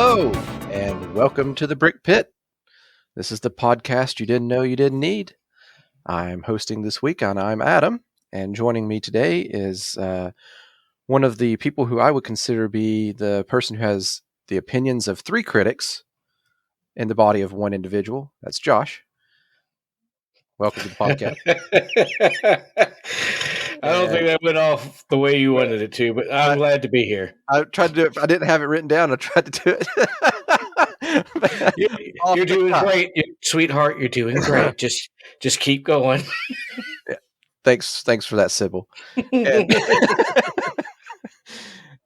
Hello, and welcome to the Brick Pit. This is the podcast you didn't know you didn't need. I'm hosting this week, and I'm Adam. And joining me today is one of the people who I would consider be the person who has the opinions of three critics in the body of one individual. That's Josh. Welcome to the podcast. I don't think that went off the way you wanted it to, but I'm glad to be here. I tried to do it. I didn't have it written down. I tried to do it. You're doing great, sweetheart. You're doing great. Just keep going. Yeah. Thanks for that, Sybil.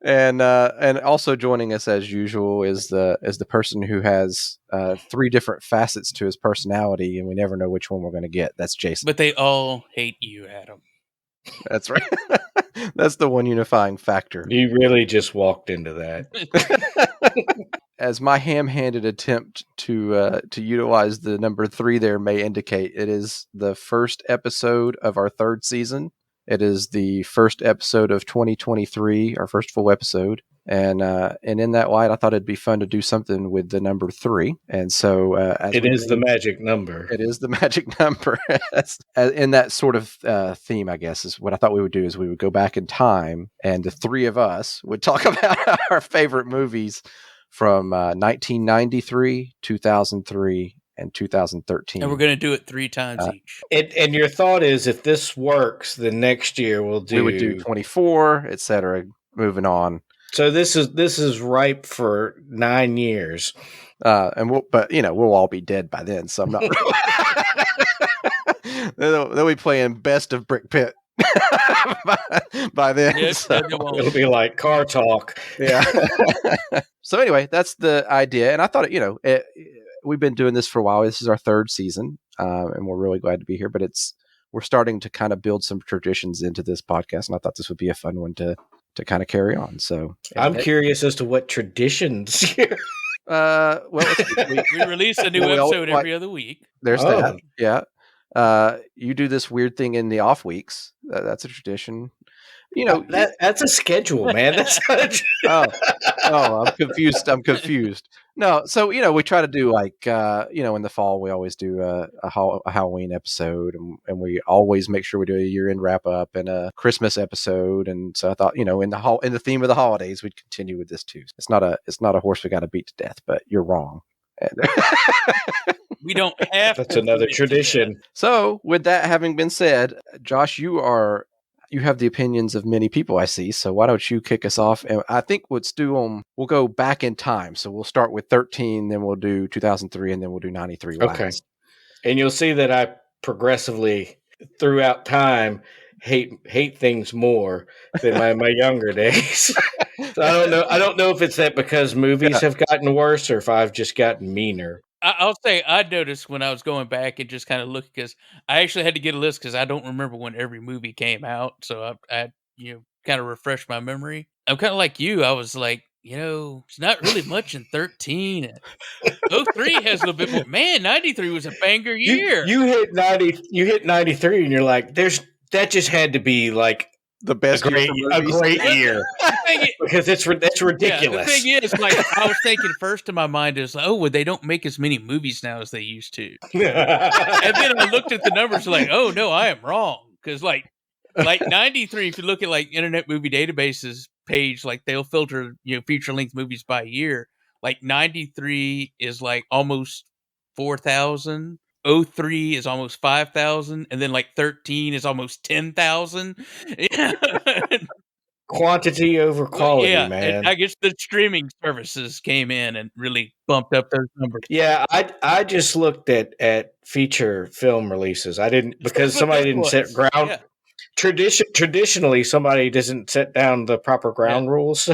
And also joining us as usual is the person who has three different facets to his personality, and we never know which one we're going to get. That's Jason. But they all hate you, Adam. That's right. That's the one unifying factor. You really just walked into that. As my ham-handed attempt to utilize the number 3 there may indicate, it is the first episode of our third season. It is the first episode of 2023, our first full episode. And in that light, I thought it'd be fun to do something with the number 3. And so it is the magic number. It is the magic number. In that sort of theme, I guess, is what I thought we would do is we would go back in time, and the three of us would talk about our favorite movies from 1993, 2003, and 2013. And we're going to do it 3 times each. And your thought is, if this works, then next year we would do 24, etc. Moving on. So this is ripe for 9 years, and we'll all be dead by then. So I'm not. They'll be playing Best of Brick Pit by then. Yes, so. It'll be like car talk. Yeah. So anyway, that's the idea, and I thought we've been doing this for a while. This is our third season, and we're really glad to be here. But we're starting to kind of build some traditions into this podcast, and I thought this would be a fun one to kind of carry on. So I'm curious as to what traditions. Well, we release a new episode every other week. There's that. Yeah. You do this weird thing in the off weeks. That's a tradition. That's a schedule, man. That's not I'm confused. No, so we try to do like in the fall we always do a Halloween episode, and we always make sure we do a year-end wrap up and a Christmas episode. And so I thought in the theme of the holidays we'd continue with this too. It's not a horse we got to beat to death, but you're wrong. We don't have. That's another tradition. So with that having been said, Josh, you have the opinions of many people, I see. So why don't you kick us off? And I think we'll go back in time. So we'll start with 13, then we'll do 2003, and then we'll do 93 last. Okay. And you'll see that I progressively, throughout time, hate things more than my younger days. So I don't know if it's that because movies have gotten worse or if I've just gotten meaner. I'll say I noticed when I was going back and just kind of looked, because I actually had to get a list because I don't remember when every movie came out. So I kind of refreshed my memory. I'm kind of like you. I was like, it's not really much in 13. 03 has a little bit more. Man, 93 was a banger year. You hit 90. You hit 93, and you're like, that just had to be like the best a great year. Because that's ridiculous. Yeah, the thing is, like, I was thinking first in my mind is, they don't make as many movies now as they used to. And then I looked at the numbers like, oh no, I am wrong. Because like 93, if you look at like Internet Movie Database's page, like they'll filter feature length movies by year. Like 93 is like almost 4,000. 03 is almost 5,000, and then like 13 is almost 10,000. Quantity over quality, man. And I guess the streaming services came in and really bumped up those numbers. Yeah, I just looked at feature film releases. I didn't, because somebody didn't set ground. Yeah. Traditionally, somebody doesn't set down the proper ground rules.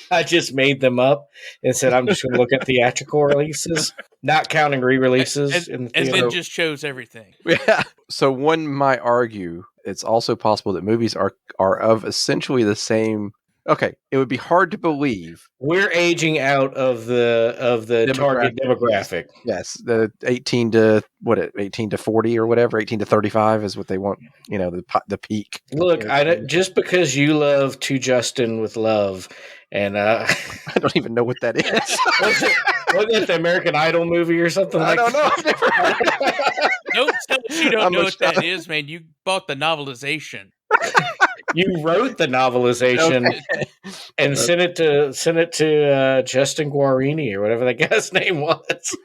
I just made them up and said I'm just going to look at theatrical releases, not counting re-releases. And then just chose everything. Yeah. So one might argue it's also possible that movies are of essentially the same Okay, it would be hard to believe. We're aging out of the target demographic. Yes, the 18 to 40 or whatever, 18 to 35 is what they want. The peak. Look, just because you love To Justin with Love, and I don't even know what that is. Wasn't it the American Idol movie or something? I don't know. That? I've never heard of it. Don't tell us you don't know what that is, man. You bought the novelization. You wrote the novelization and sent it to Justin Guarini or whatever that guy's name was.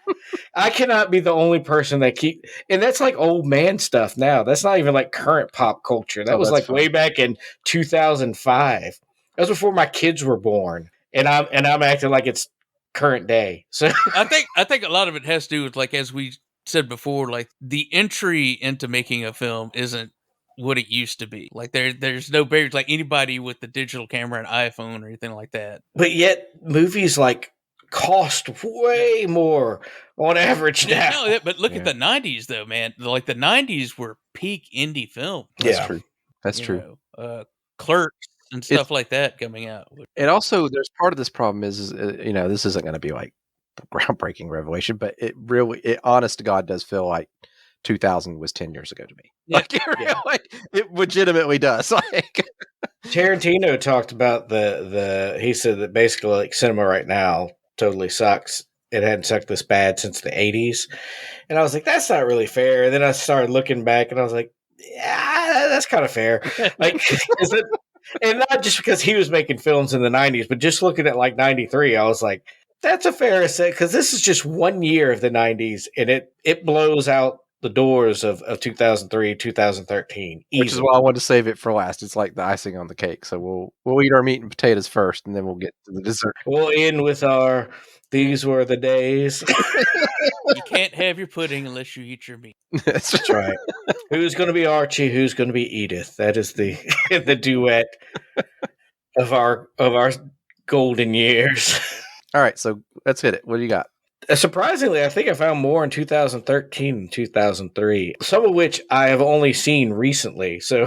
I cannot be the only person and that's like old man stuff now. That's not even like current pop culture. That was like way back in 2005. That was before my kids were born, and I'm acting like it's current day. So I think a lot of it has to do with, like, as we said before, like the entry into making a film isn't what it used to be. Like there's no barriers, like anybody with the digital camera and iPhone or anything like that. But yet movies like cost way more on average now. No, but look at the 90s though, man. Like the 90s were peak indie film. That's true. That's true. Clerks and stuff like that coming out. And also there's part of this problem is this isn't going to be like groundbreaking revelation, but it honest to God does feel like 2000 was 10 years ago to me. Yeah. It legitimately does. Like Tarantino talked about he said that basically like cinema right now totally sucks. It hadn't sucked this bad since the 80s. And I was like, that's not really fair. And then I started looking back and I was like, yeah, that's kind of fair. Like, and not just because he was making films in the 90s, but just looking at like 93, I was like, that's a fair assessment, because this is just 1 year of the 90s and it blows out the doors of 2003, 2013. Easily. Which is why I wanted to save it for last. It's like the icing on the cake. So we'll eat our meat and potatoes first, and then we'll get to the dessert. We'll end with these were the days. You can't have your pudding unless you eat your meat. That's right. Who's going to be Archie? Who's going to be Edith? That is the duet of our golden years. All right, so let's hit it. What do you got? Surprisingly, I think I found more in 2013 and 2003, some of which I have only seen recently. So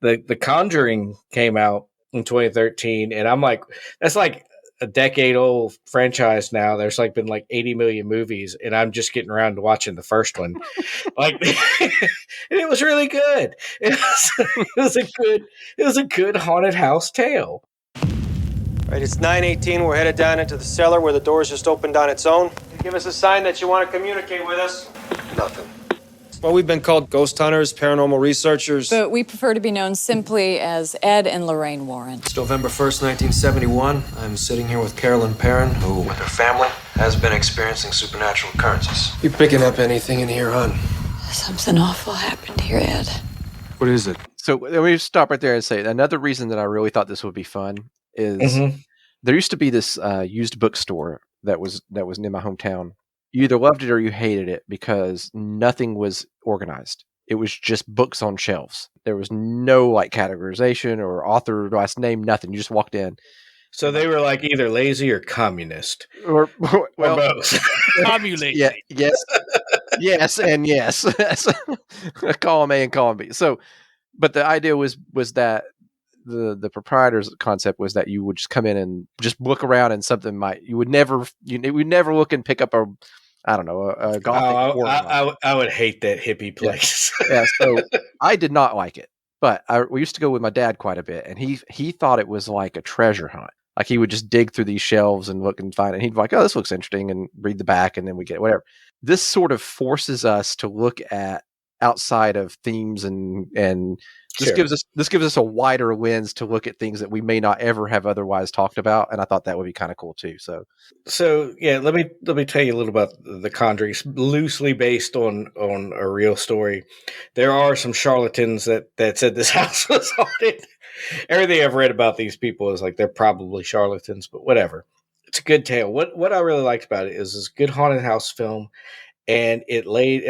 the Conjuring came out in 2013, and I'm like, that's like a decade-old franchise now. There's like been like 80 million movies, and I'm just getting around to watching the first one. Like, and it was really good. It was a good haunted house tale. All right, it's 9:18. We're headed down into the cellar where the door's just opened on its own. Give us a sign that you want to communicate with us. Nothing. Well, we've been called ghost hunters, paranormal researchers. But we prefer to be known simply as Ed and Lorraine Warren. It's November 1st, 1971. I'm sitting here with Carolyn Perrin, who, with her family, has been experiencing supernatural occurrences. You picking up anything in here, hon? Something awful happened here, Ed. What is it? So let me stop right there and say another reason that I really thought this would be fun is there used to be this used bookstore that was near my hometown. You either loved it or you hated it because nothing was organized. It was just books on shelves. There was no like categorization or author last name, nothing. You just walked in. So they were like either lazy or communist, or both. Communist. Yeah, yes, and yes. Column A and column B. So, but the idea was that the proprietor's concept was that you would just come in and just look around and something you would never look and pick up a gothic. I would hate that hippie place. Yeah, so I did not like it, but we used to go with my dad quite a bit, and he thought it was like a treasure hunt. Like he would just dig through these shelves and look and find it. And he'd be like, "Oh, this looks interesting," and read the back, and then we get whatever. This sort of forces us to look at outside of themes and this gives us a wider lens to look at things that we may not ever have otherwise talked about, and I thought that would be kind of cool too. So yeah, let me tell you a little about the Conjuring, loosely based on a real story. There are some charlatans that said this house was haunted. Everything I've read about these people is like they're probably charlatans, but whatever. It's a good tale. What I really liked about it is this good haunted house film. And and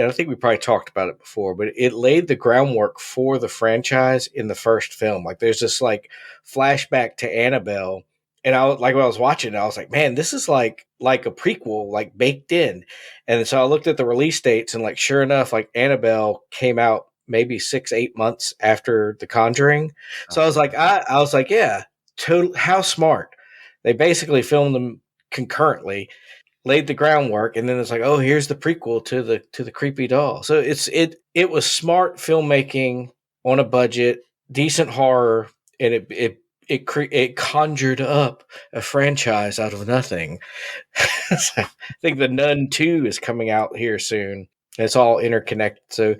I think we probably talked about it before, but it laid the groundwork for the franchise in the first film. Like there's this like flashback to Annabelle. And when I was watching it, I was like, man, this is like a prequel, like baked in. And so I looked at the release dates and like, sure enough, like Annabelle came out maybe 6-8 months after The Conjuring. So I was like, yeah, how smart. They basically filmed them concurrently, laid the groundwork, and then it's like, oh, here's the prequel to the creepy doll. So it was smart filmmaking on a budget, decent horror, and it conjured up a franchise out of nothing. So I think The Nun 2 is coming out here soon. It's all interconnected. So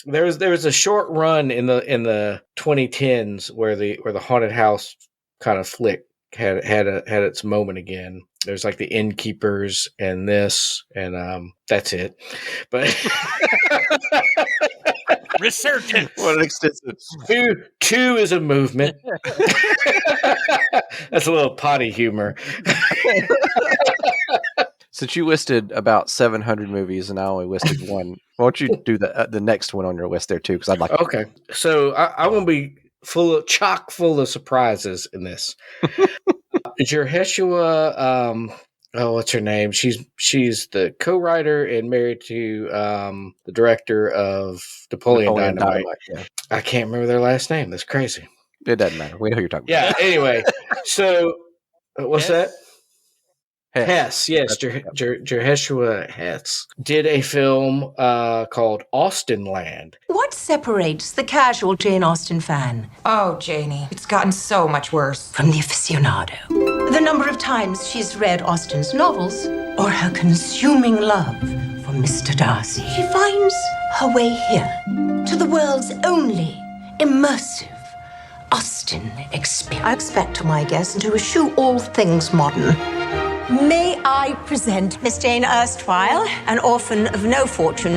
there was a short run in the 2010s where the haunted house kind of flick had its moment again. There's like the Innkeepers and this, and that's it. But Resurgence. What an extensive. Two is a movement. That's a little potty humor. Since you listed about 700 movies and I only listed one, why don't you do the next one on your list there too? Because I'd like. Okay, so I want to be chock full of surprises in this. Jerheshua, what's her name? She's the co-writer and married to the director of Napoleon Dynamite. Yeah. I can't remember their last name. That's crazy. It doesn't matter. We know who you're talking Yeah. about. Anyway, so what's that? Hess, yes, That's- Jerheshua Hess did a film called Austen Land. What separates the casual Jane Austen fan Oh, Janie, it's gotten so much worse. from the aficionado? The number of times she's read Austen's novels or her consuming love for Mr. Darcy. She finds her way here to the world's only immersive Austen experience. I expect my guests to eschew all things modern. May I present Miss Jane Erstwhile, an orphan of no fortune?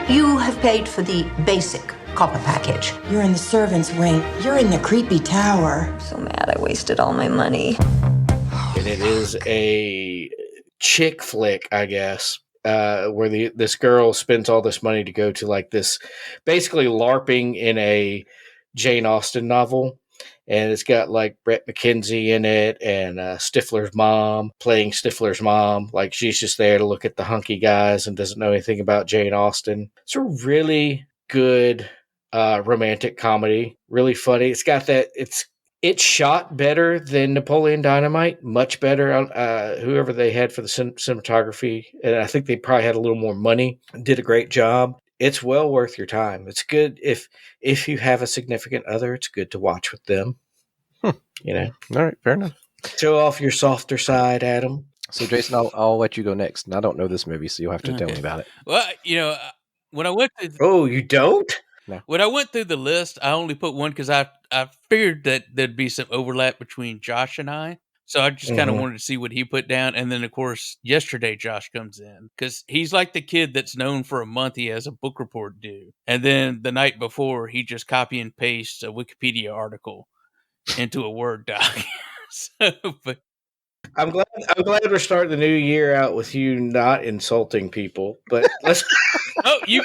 You have paid for the basic copper package. You're in the servants' wing. You're in the creepy tower. So mad I wasted all my money. And it is a chick flick, I guess, where this girl spends all this money to go to like this, basically LARPing in a Jane Austen novel. And it's got like Brett McKenzie in it and Stifler's mom playing Stifler's mom. Like she's just there to look at the hunky guys and doesn't know anything about Jane Austen. It's a really good romantic comedy, really funny. It's got that, it's shot better than Napoleon Dynamite, much better. Whoever they had for the cinematography, and I think they probably had a little more money, did a great job. It's well worth your time. It's good if you have a significant other. It's good to watch with them. You know. All right, fair enough. Show off your softer side, Adam. So, Jason, I'll let you go next. And I don't know this movie, so you'll have to tell me about it. Well, when I went through, Oh, you don't? when I went through the list, I only put one because I figured that there'd be some overlap between Josh and I. So I just kind of wanted to see what he put down. And then, of course, yesterday Josh comes in because he's like the kid that's known for a month he has a book report due. And then the night before, he just copy and paste a Wikipedia article into a Word doc. But I'm glad we're starting the new year out with you not insulting people, but let's you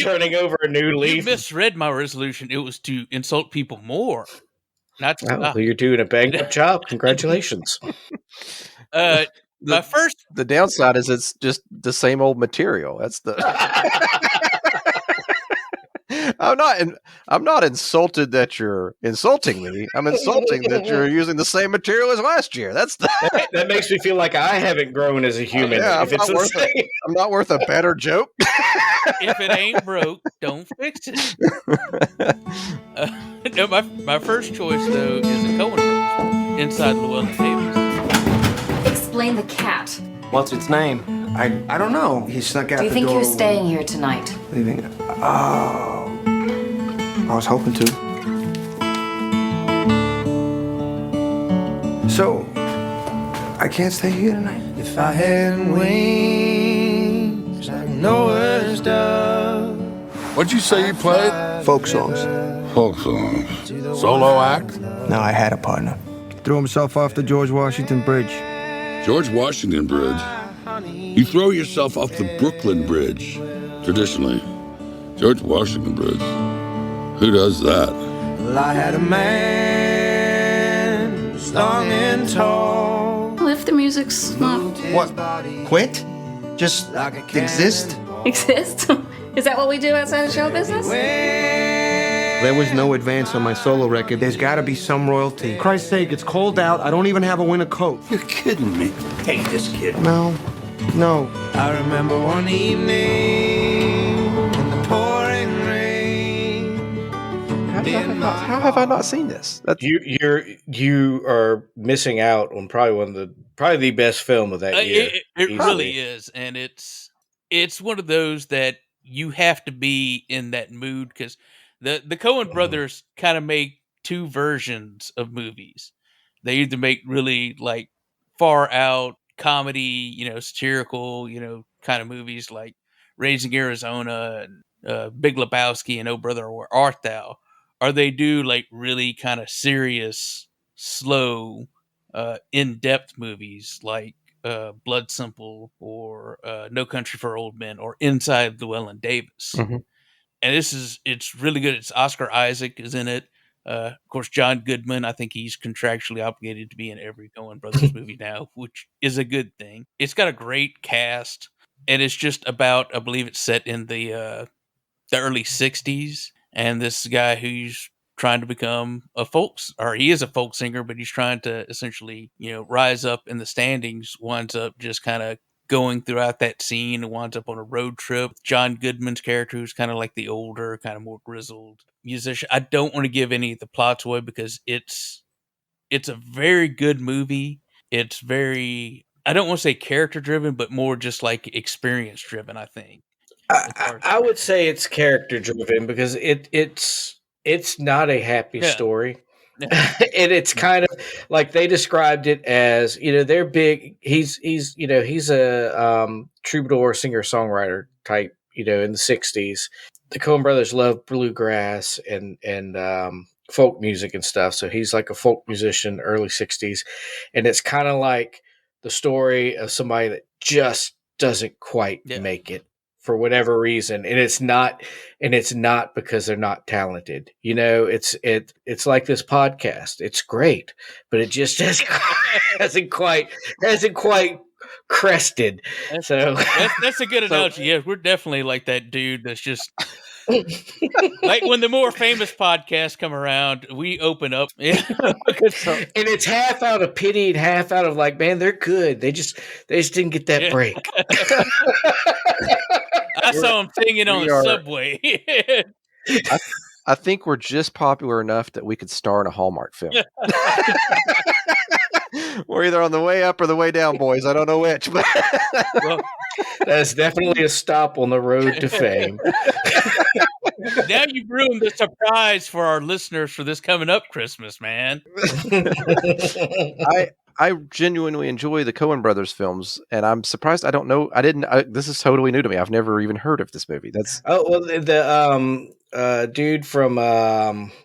turning over a new you leaf. misread my resolution. It was to insult people more. Not to Oh, stop. well, you're doing a banged up job. Congratulations. My first The downside is it's just the same old material. That's the. I'm not insulted that you're insulting me. I'm insulting that you're using the same material as last year. That's the. That makes me feel like I haven't grown as a human. Yeah, if it's the same. I'm not worth a better joke. if it ain't broke, don't fix it. No, my first choice though is a Coen Brothers, Inside Llewellyn Davis. Explain the cat. What's its name? I don't know. He snuck out Do you the think door. you're staying here tonight? Leaving. Oh. I was hoping to. So, I can't stay here tonight? If I had wings like Noah's dove. What'd you say you played? Folk songs. Folk songs. Solo act? No, I had a partner. Threw himself off the George Washington Bridge. George Washington Bridge? You throw yourself off the Brooklyn Bridge. Traditionally. George Washington Bridge. Who does that? Well, I had a man strong and tall. Well, if the music's not What? Quit? Just exist? exist, is that what we do outside of show business? When There was no advance on my solo record. There's got to be some royalty. Christ's sake, it's cold out. I don't even have a winter coat. You're kidding me. Hey, this kid. No. I remember one evening in the pouring rain. How have I not seen this? You are missing out on probably the best film of that year. It really is, and it's one of those that you have to be in that mood, because the Coen brothers kind of make two versions of movies. They either make really like far out comedy, satirical, kind of movies like Raising Arizona and Big Lebowski and Oh Brother Where Art Thou, or they do like really kind of serious, slow, in-depth movies like Blood Simple or No Country for Old Men or Inside Llewellyn Davis. Mm-hmm. And it's really good. It's Oscar Isaac is in it. Of course, John Goodman, I think he's contractually obligated to be in every Coen Brothers movie now, which is a good thing. It's got a great cast, and it's just about, I believe it's set in the early 60s, and this guy who's trying to become he is a folk singer, but he's trying to essentially, rise up in the standings, winds up just kind of going throughout that scene and winds up on a road trip. John Goodman's character, who's kind of like the older, kind of more grizzled musician. I don't want to give any of the plots away because it's a very good movie. It's very, I don't want to say character driven, but more just like experience driven, I think. I would say it's character driven because it's not a happy story. And it's kind of like they described it as, they're big. He's a troubadour, singer, songwriter type, in the 60s. The Coen brothers love bluegrass and folk music and stuff. So he's like a folk musician, early 60s. And it's kind of like the story of somebody that just doesn't quite make it for whatever reason. And it's not because they're not talented. It's like this podcast. It's great, but it just hasn't quite crested. That's a good analogy. Yeah, we're definitely like that dude that's just like when the more famous podcasts come around, we open up. And it's half out of pity and half out of like, man, they're good. They just didn't get that break. I saw him singing on the subway. I think we're just popular enough that we could star in a Hallmark film. We're either on the way up or the way down, boys. I don't know which. But well, that's definitely a stop on the road to fame. Now you've ruined the surprise for our listeners for this coming up Christmas, man. I genuinely enjoy the Coen Brothers films, and I'm surprised I don't know. This is totally new to me. I've never even heard of this movie. The dude from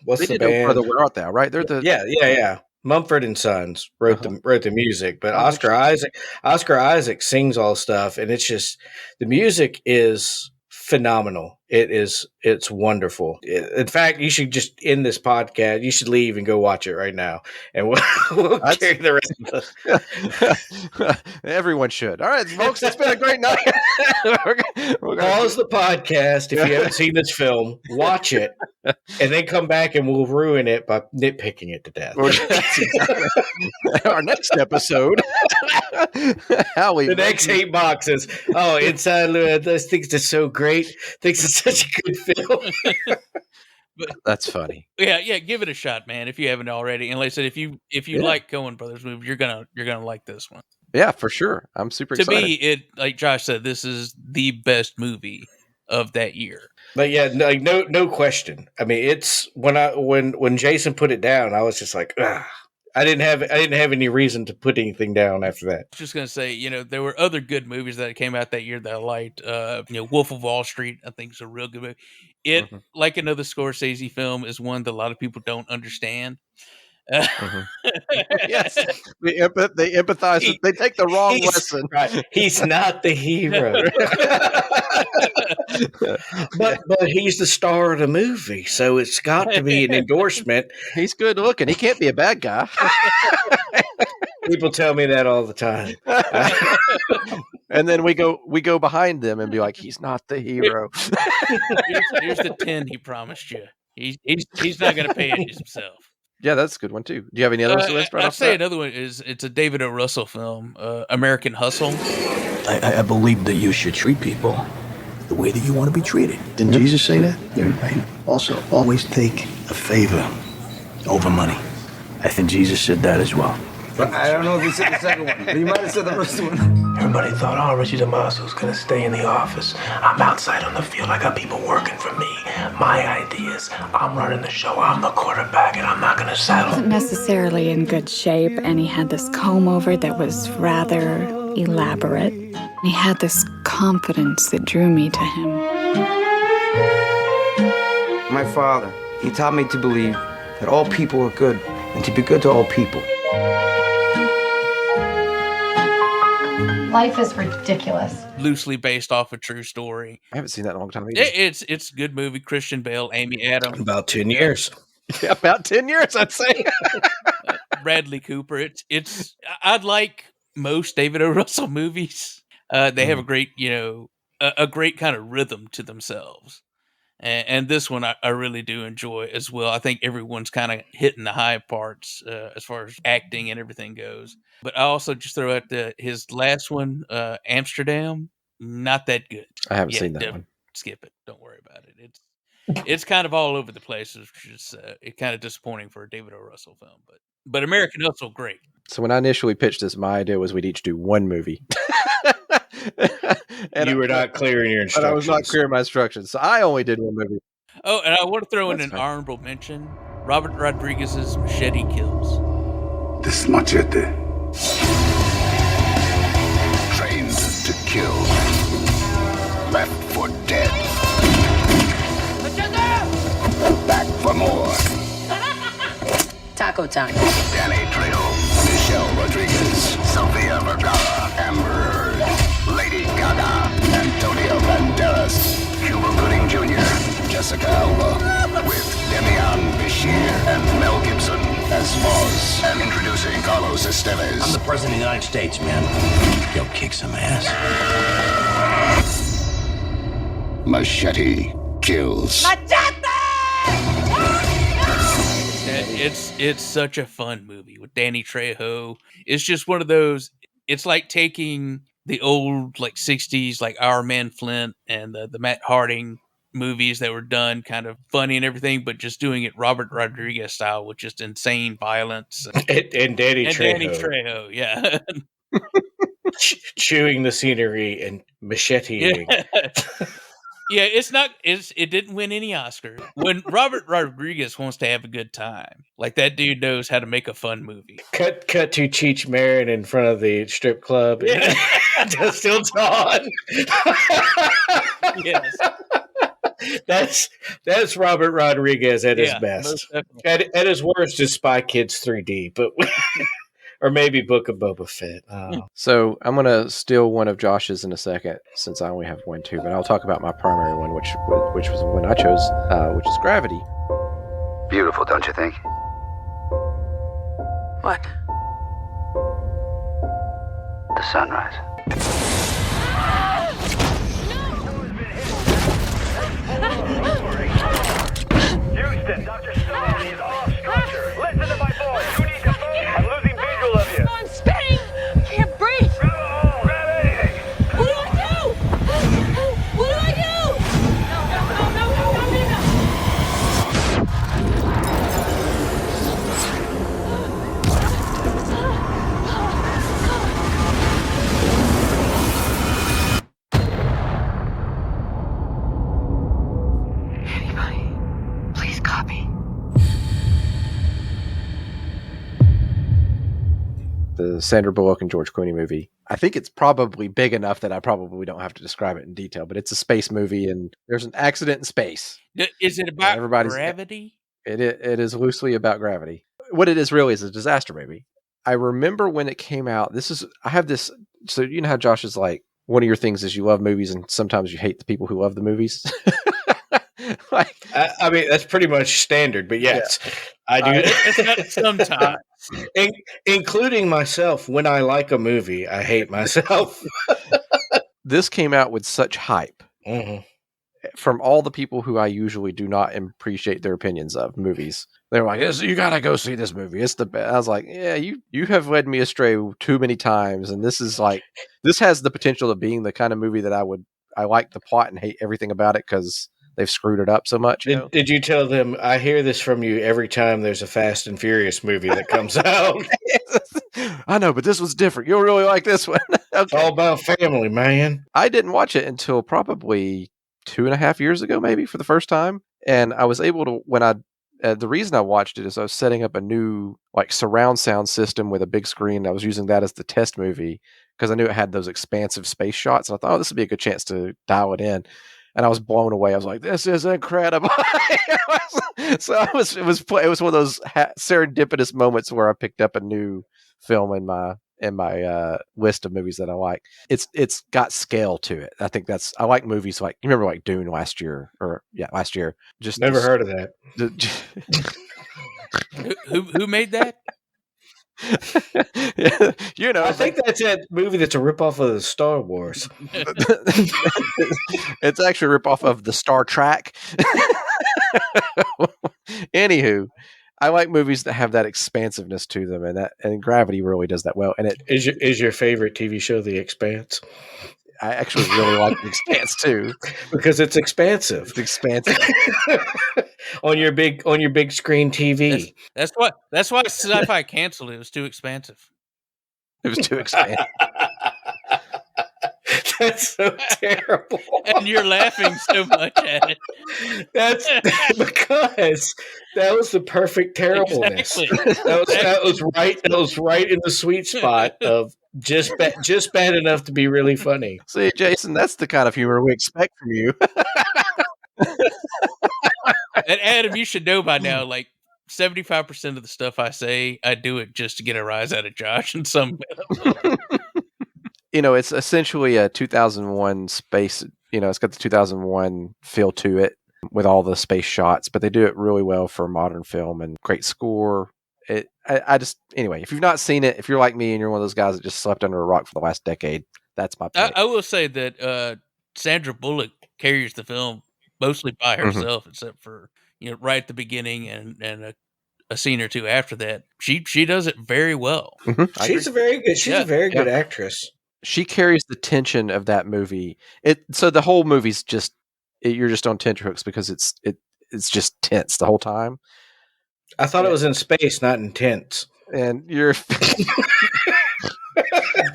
what's the band? Brother, Where Art Thou? Right? They're the yeah. Mumford and Sons wrote the music, but Oscar Isaac sings all the stuff, and it's just the music is phenomenal. It's wonderful. In fact, you should just end this podcast. You should leave and go watch it right now, and we'll carry the rest of us. Everyone should. All right, folks, it's been a great night. Pause the podcast if you haven't seen this film. Watch it, and then come back, and we'll ruin it by nitpicking it to death. Our next episode. The next 8 boxes. Oh, Inside Llewellyn Davis thinks it's so great. Thinks it's such a good film. But that's funny. Yeah, give it a shot, man, if you haven't already. And like I said, if you like Coen Brothers movies, you're gonna like this one. Yeah, for sure. I'm super excited. To me, it, like Josh said, this is the best movie of that year. But yeah, no question. I mean, it's when Jason put it down, I was just like, ugh. I didn't have any reason to put anything down after that. I was just gonna say, there were other good movies that came out that year that I liked. Wolf of Wall Street, I think, is a real good movie. It, like another Scorsese film, is one that a lot of people don't understand. Yes, they empathize. They take the wrong lesson. Right. He's not the hero, but he's the star of the movie, so it's got to be an endorsement. He's good looking. He can't be a bad guy. People tell me that all the time. And then we go behind them and be like, he's not the hero. Here's the 10 he promised you. He's not going to pay it himself. Yeah, that's a good one too. Do you have any others on the list right I'd off say the bat? another one it's a David O. Russell film, American Hustle. I believe that you should treat people the way that you want to be treated. Didn't Jesus say that? Yeah, right. Also, always take a favor over money. I think Jesus said that as well. But I don't know if he said the second one, but he might have said the first one. Everybody thought, oh, Richie DeMaso's gonna stay in the office. I'm outside on the field. I got people working for me. My ideas. I'm running the show. I'm the quarterback, and I'm not gonna settle. Wasn't necessarily in good shape, and he had this comb over that was rather elaborate. He had this confidence that drew me to him. My father, he taught me to believe that all people are good and to be good to all people. Life is ridiculous. Loosely based off a true story. I haven't seen that in a long time either. It's a good movie. Christian Bale, Amy Adams. About 10 years. Yeah, about 10 years, I'd say. Bradley Cooper. I'd like most David O. Russell movies. They have a great, a great kind of rhythm to themselves. And this one I really do enjoy as well. I think everyone's kind of hitting the high parts as far as acting and everything goes. But I also just throw out his last one, Amsterdam, not that good. I haven't seen that one. Skip it. Don't worry about it. It's kind of all over the place. It's just kind of disappointing for a David O. Russell film. But American Hustle, great. So when I initially pitched this, my idea was we'd each do one movie. And you were not clear in your instructions. But I was not clear in my instructions. So I only did one movie. Oh, and I want to throw in an honorable mention. Robert Rodriguez's Machete Kills. This machete. Trained to kill. Left for dead. Back for more. Taco time. Danny Trejo, Michelle Rodriguez, Sofia Vergara, Amber Heard, Lady Gaga, Antonio Banderas, Cuba Gooding Jr., Jessica Alba, with Demian Bashir and Mel Gibson as Foz, and introducing Carlos Estevez. I'm the president of the United States, man. Yo, kick some ass. Machete Kills. It's such a fun movie with Danny Trejo. It's just one of those. It's like taking the old like 60s like Our Man Flint and the Matt Harding movies that were done kind of funny and everything, but just doing it Robert Rodriguez style with just insane violence and Danny Trejo, yeah. Chewing the scenery and macheteing. Yeah, it didn't win any Oscars. When Robert Rodriguez wants to have a good time, like that dude knows how to make a fun movie. Cut to Cheech Marin in front of the strip club. Yeah. Still on. Yes. That's Robert Rodriguez at his best. At his worst is Spy Kids 3D, but or maybe Book of Boba Fett. So I'm going to steal one of Josh's in a second, since I only have one too. But I'll talk about my primary one, which was the one I chose, which is Gravity. Beautiful, don't you think? What? The sunrise. Houston, Dr. Stone is off structure. Listen to my voice. You need to move. I'm losing visual of you. I'm spinning. I can't breathe. Grab anything. What do I do? What do I do? Anybody, please copy. The Sandra Bullock and George Clooney movie. I think it's probably big enough that I probably don't have to describe it in detail, but it's a space movie and there's an accident in space. Is it about Everybody's- gravity? It is loosely about gravity. What it is really is a disaster movie. I remember when it came out, I have this, so you know how Josh is like, one of your things is you love movies and sometimes you hate the people who love the movies. I mean, that's pretty much standard, but yes, I do. It's not sometimes. Including myself, when I like a movie, I hate myself. This came out with such hype. Mm-hmm. from all the people who I usually do not appreciate their opinions of movies. They're like, you gotta go see this movie. It's the best. I was like, yeah, you have led me astray too many times, and this has the potential of being the kind of movie that I like the plot and hate everything about it because they've screwed it up so much. Did you tell them, I hear this from you every time there's a Fast and Furious movie that comes out? I know, but this was different. You'll really like this one. Okay. It's all about family, man. I didn't watch it until probably 2.5 years ago, maybe, for the first time. And I was able to, the reason I watched it is I was setting up a new surround sound system with a big screen. I was using that as the test movie because I knew it had those expansive space shots. And I thought, this would be a good chance to dial it in. And I was blown away. I was like, "This is incredible!" So it was one of those serendipitous moments where I picked up a new film in my list of movies that I like. It's got scale to it. I think I like movies like, you remember like Dune last year. Just never heard of that. Who made that? I think that's that movie that's a ripoff of the Star Wars. It's actually a ripoff of the Star Trek. Anywho, I like movies that have that expansiveness to them, and Gravity really does that well. And it is your favorite TV show The Expanse? I actually really like The Expanse too, because it's expansive. It's expansive on your big screen TV. That's why Sci-Fi canceled it. It was too expansive. It was too expansive. That's so terrible. And you're laughing so much at it. That's because that was the perfect terribleness. Exactly. That was right in the sweet spot of just bad enough to be really funny. See, Jason, that's the kind of humor we expect from you. And Adam, you should know by now, 75% of the stuff I say, I do it just to get a rise out of Josh and some. It's essentially a 2001 space. It's got the 2001 feel to it with all the space shots, but they do it really well for modern film and great score. Anyway, if you've not seen it, if you're like me and you're one of those guys that just slept under a rock for the last decade, that's my pick. I will say that Sandra Bullock carries the film mostly by herself, except for right at the beginning and a scene or two after that. She does it very well. Mm-hmm. She's a very good actress. She carries the tension of that movie. So the whole movie's you're just on tenterhooks because it's just tense the whole time. I thought it was in space, not intense. And you're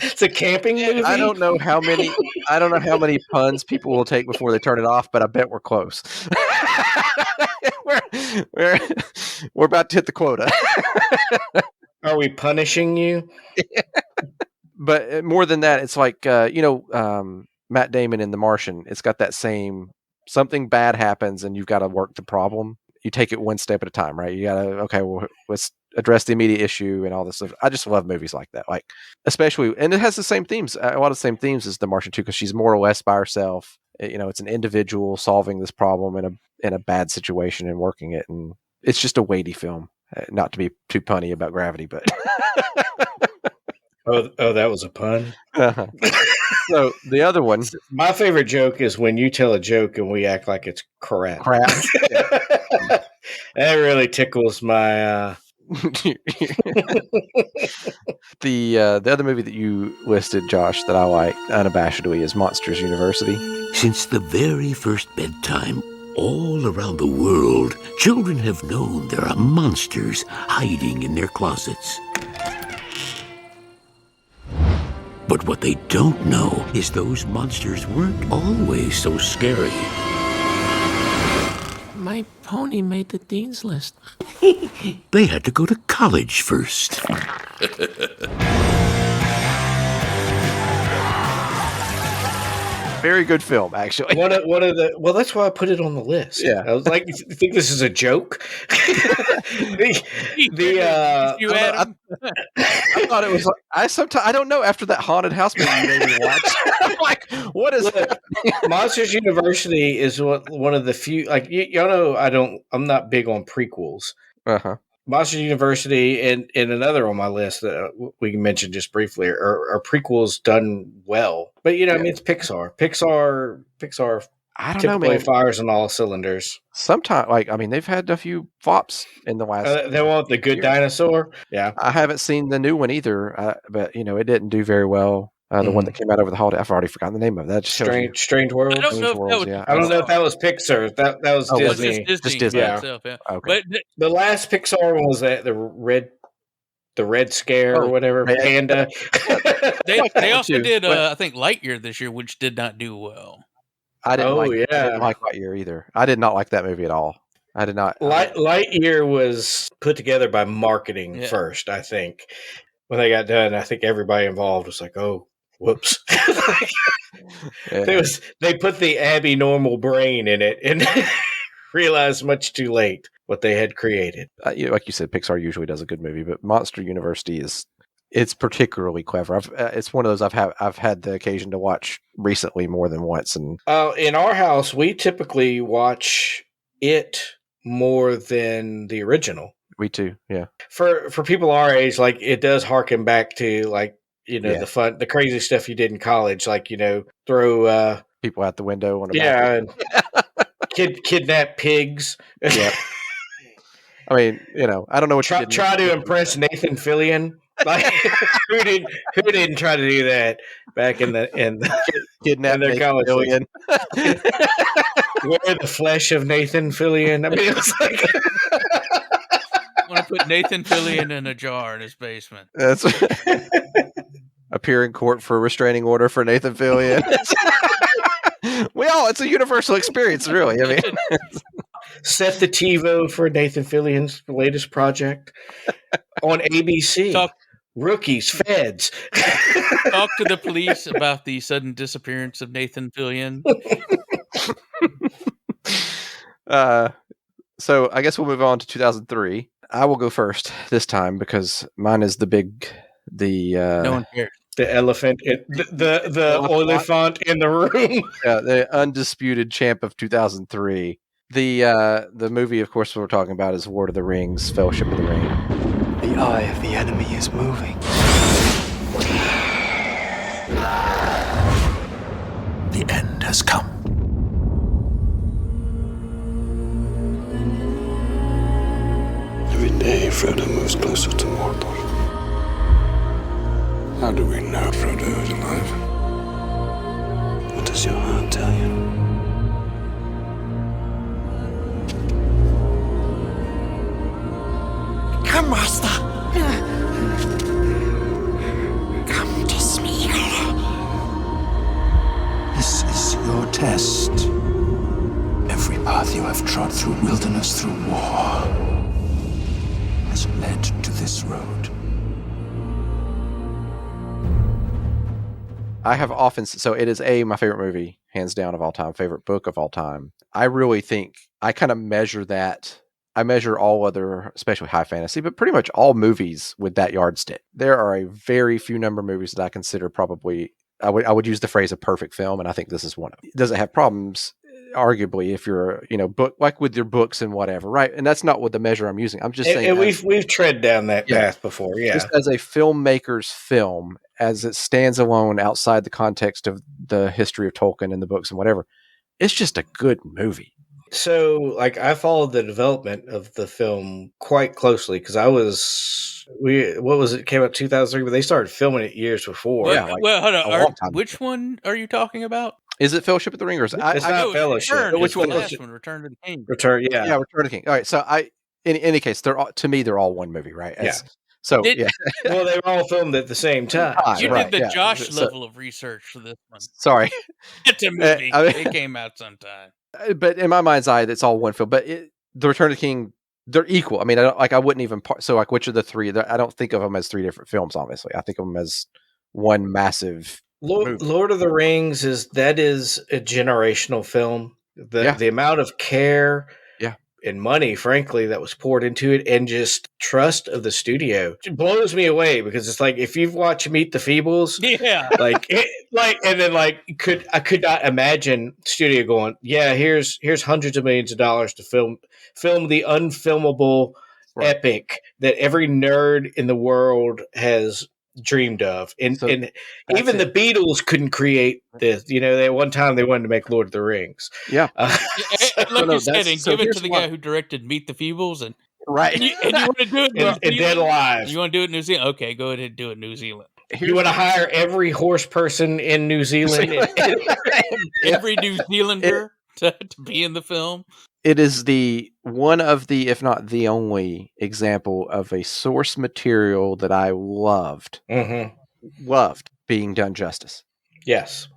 it's a camping movie. I don't know how many puns people will take before they turn it off, but I bet we're close. we're about to hit the quota. Are we punishing you? But more than that, it's like Matt Damon in The Martian. It's got that same, something bad happens and you've got to work the problem. You take it one step at a time, right? You gotta let's address the immediate issue and all this stuff. I just love movies like that, especially, and it has the same themes, a lot of the same themes as The Martian too, because she's more or less by herself. It's an individual solving this problem in a bad situation and working it, and it's just a weighty film. Not to be too punny about Gravity, but oh, that was a pun. Uh-huh. So the other one, my favorite joke is when you tell a joke and we act like it's crap. Yeah. That really tickles my. The other movie that you listed, Josh, that I like unabashedly is Monsters University. Since the very first bedtime, all around the world, children have known there are monsters hiding in their closets. But what they don't know is those monsters weren't always so scary. My pony made the dean's list. They had to go to college first. Very good film, actually. One of the that's why I put it on the list. Yeah, I was like, you think this is a joke? I thought it was. I don't know. After that haunted house movie you made me watch, I'm like, what is that? Monsters University is one of the few. Y'all know, I'm not big on prequels. Uh-huh. Monsters University and another on my list that we mentioned just briefly are prequels done well. But I mean, it's Pixar. Pixar I don't know, Typically man. fires on all cylinders. Sometimes, they've had a few flops in the last. They want the good years. dinosaur. Yeah, I haven't seen the new one either, but it didn't do very well. The one that came out over the holiday, I've already forgotten the name of it. That just tells you. Strange Worlds. I don't know if that was. Yeah. I don't know if that was Pixar. That was Oh, Disney. Just Disney. Disney. By itself, yeah. Okay. But The last Pixar one was that the Red Scare or whatever. Red. Panda. they also did I think Lightyear this year, which did not do well. I didn't like Lightyear either. I did not like that movie at all. I did not. Lightyear was put together by marketing first, I think. When they got done, I think everybody involved was like, "Oh, whoops!" They put the Abby normal brain in it and realized much too late what they had created. Like you said, Pixar usually does a good movie, but Monster University it's particularly clever. It's one of those I've had the occasion to watch recently more than once. And in our house, we typically watch it more than the original. We too, yeah. For people our age, like it does harken back to the crazy stuff you did in college, like throw people out the window on and kidnap pigs. Yeah. I mean, I don't know what try to impress Nathan Fillion. Like who didn't try to do that back in the kidnap their college Fillion. Wear the flesh of Nathan Fillion. I mean, it was like I want to put Nathan Fillion in a jar in his basement. That's appear in court for a restraining order for Nathan Fillion. Well, it's a universal experience, really. I mean, set the TiVo for Nathan Fillion's latest project on ABC. Rookies, feds. Talk to the police about the sudden disappearance of Nathan Fillion. So I guess we'll move on to 2003. I will go first this time because mine is no one cares. The elephant, the oliphant in the room. Yeah, the undisputed champ of 2003. The movie, of course, we're talking about is Lord of the Rings, Fellowship of the Ring. The eye of the enemy is moving. The end has come. Every day, Frodo moves closer to Mordor. How do we know Frodo is alive? What does your heart tell you? Come, Master. Come to Smeagol. This is your test. Every path you have trod through wilderness, through war, has led to this road. I have often, so it is my favorite movie, hands down, of all time, favorite book of all time. I really think I kind of measure that. I measure all other, especially high fantasy, but pretty much all movies with that yardstick. There are a very few number of movies that I consider probably, I would use the phrase a perfect film, and I think this is one of them. Does it have problems? Arguably, if you're, book, like with your books and whatever, right? And that's not what the measure I'm using. I'm just saying. And we've tread down that path before, yeah. Just as a filmmaker's film, as it stands alone outside the context of the history of Tolkien and the books and whatever, it's just a good movie. So, I followed the development of the film quite closely because what was it? Came out 2003, but they started filming it years before. Well, hold on. Which one are you talking about? Is it Fellowship of the Ring or is it? It's not Fellowship. Which one? Last one, Return to the King. Return to the King. All right. So in any case, they're all one movie, right? So well, they were all filmed at the same time. You did the Josh level of research for this one. Sorry, it's a movie. It came out sometime. But in my mind's eye, it's all one film. But the Return of the King, they're equal. I mean, I wouldn't even which of the three? I don't think of them as three different films. Obviously, I think of them as one massive. Lord of the Rings is a generational film. The amount of care and money, frankly, that was poured into it, and just trust of the studio, it blows me away because it's like if you've watched Meet the Feebles, I could not imagine studio going, here's hundreds of millions of dollars to film the unfilmable epic that every nerd in the world has dreamed of. And even it. the Beatles couldn't create this. At one time they wanted to make Lord of the Rings. Yeah. Like you said, and give it to the guy who directed Meet the Feebles. And right. And you want to do it in Dead Alive. You want to do it in New Zealand? Okay, go ahead and do it in New Zealand. You want to hire every horse person in New Zealand? Every New Zealander to be in the film? It is one of the, if not the only example of a source material that I loved being done justice. Yes,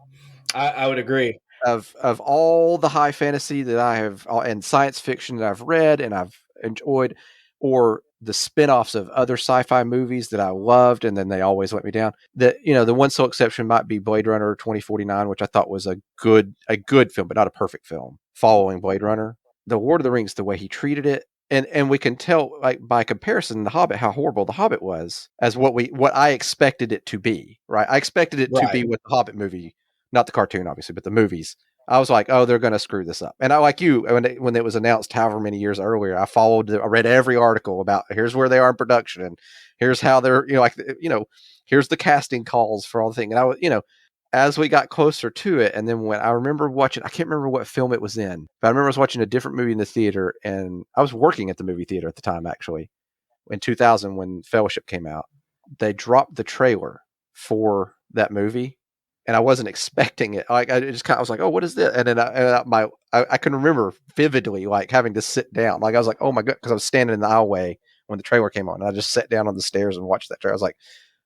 I would agree. Of all the high fantasy that I have and science fiction that I've read and I've enjoyed, or the spin-offs of other sci-fi movies that I loved, and then they always let me down. The one sole exception might be Blade Runner 2049, which I thought was a good film, but not a perfect film. Following Blade Runner, The Lord of the Rings, the way he treated it, and we can tell, like, by comparison, The Hobbit, how horrible The Hobbit was as what I expected it to be. Right, I expected it to be what the Hobbit movie, not the cartoon, obviously, but the movies. I was like, oh, they're going to screw this up. And I, like you, when it was announced however many years earlier, I read every article about here's where they are in production and here's how they're, here's the casting calls for all the thing. And I was, as we got closer to it, and then when I remember watching, I can't remember what film it was in, but I remember I was watching a different movie in the theater, and I was working at the movie theater at the time, actually, in 2000 when Fellowship came out. They dropped the trailer for that movie. And I wasn't expecting it. Like, I was like, "Oh, what is this?" And then I can remember vividly, like, having to sit down. Like, I was like, "Oh my god!" Because I was standing in the aisleway when the trailer came on, and I just sat down on the stairs and watched that trailer. I was like,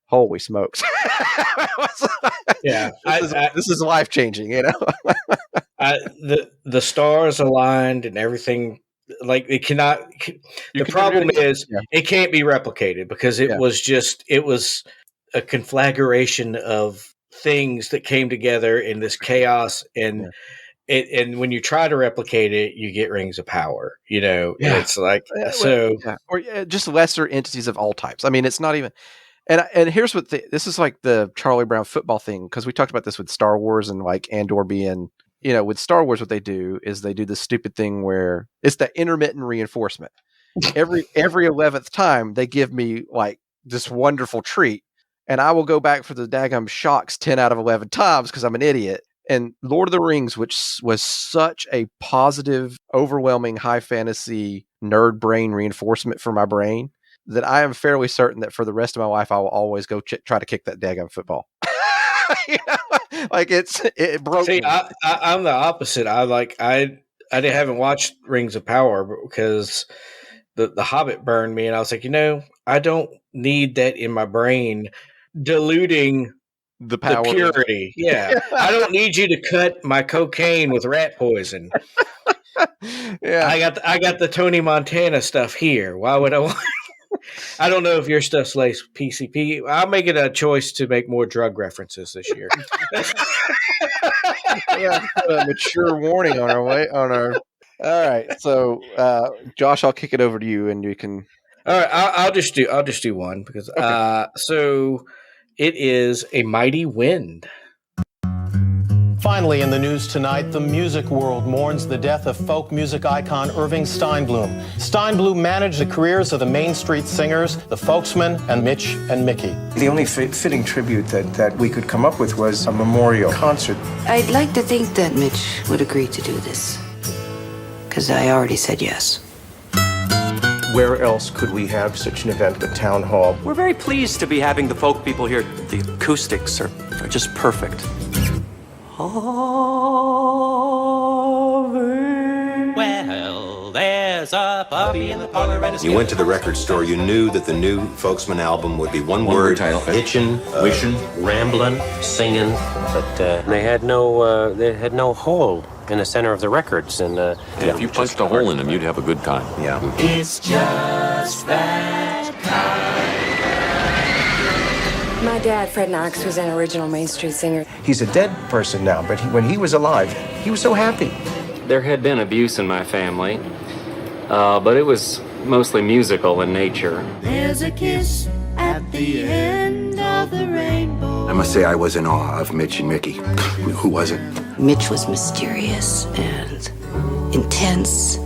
"Holy smokes!" Yeah, this is life changing. The stars aligned and everything. Like, it cannot. The problem is it can't be replicated because it was a conflagration of things that came together in this chaos, and when you try to replicate it, you get Rings of Power. It's like or just lesser entities of all types. I mean, it's not even. And here's what this is like the Charlie Brown football thing, because we talked about this with Star Wars and like Andor being, with Star Wars, what they do is they do this stupid thing where it's that intermittent reinforcement. Every 11th time they give me like this wonderful treat. And I will go back for the daggum shocks 10 out of 11 times because I'm an idiot. And Lord of the Rings, which was such a positive, overwhelming, high fantasy nerd brain reinforcement for my brain, that I am fairly certain that for the rest of my life, I will always go try to kick that daggum football. Like it broke. See, I'm the opposite. I haven't watched Rings of Power because the Hobbit burned me, and I was like, I don't need that in my brain. Diluting the power, the purity. Yeah. I don't need you to cut my cocaine with rat poison. Yeah. I got the Tony Montana stuff here. Why would I want? I don't know if your stuff's laced PCP. I'll make it a choice to make more drug references this year. Yeah, a mature warning on our way. All right. So, Josh, I'll kick it over to you, and you can. All right, I'll just do one because so it is A Mighty Wind. Finally, in the news tonight, the music world mourns the death of folk music icon Irving Steinblum. Steinblum managed the careers of the Main Street Singers, the Folksmen, and Mitch and Mickey. The only fitting tribute that we could come up with was a memorial concert. I'd like to think that Mitch would agree to do this, because I already said yes. Where else could we have such an event at Town Hall? We're very pleased to be having the folk people here. The acoustics are just perfect. Well, there's a puppy in the parlor and You went to the record store, you knew that the new Folksman album would be one word title: itching, wishing, rambling, singing, but they had no hole in the center of the records, and if you punched a hole in them, you'd have a good time. Yeah. It's just that kind. My dad, Fred Knox, was an original Main Street Singer. He's a dead person now, but when he was alive, he was so happy. There had been abuse in my family, but it was mostly musical in nature. There's a kiss at the end of the rainbow. I must say I was in awe of Mitch and Mickey. Who wasn't? Mitch was mysterious and intense.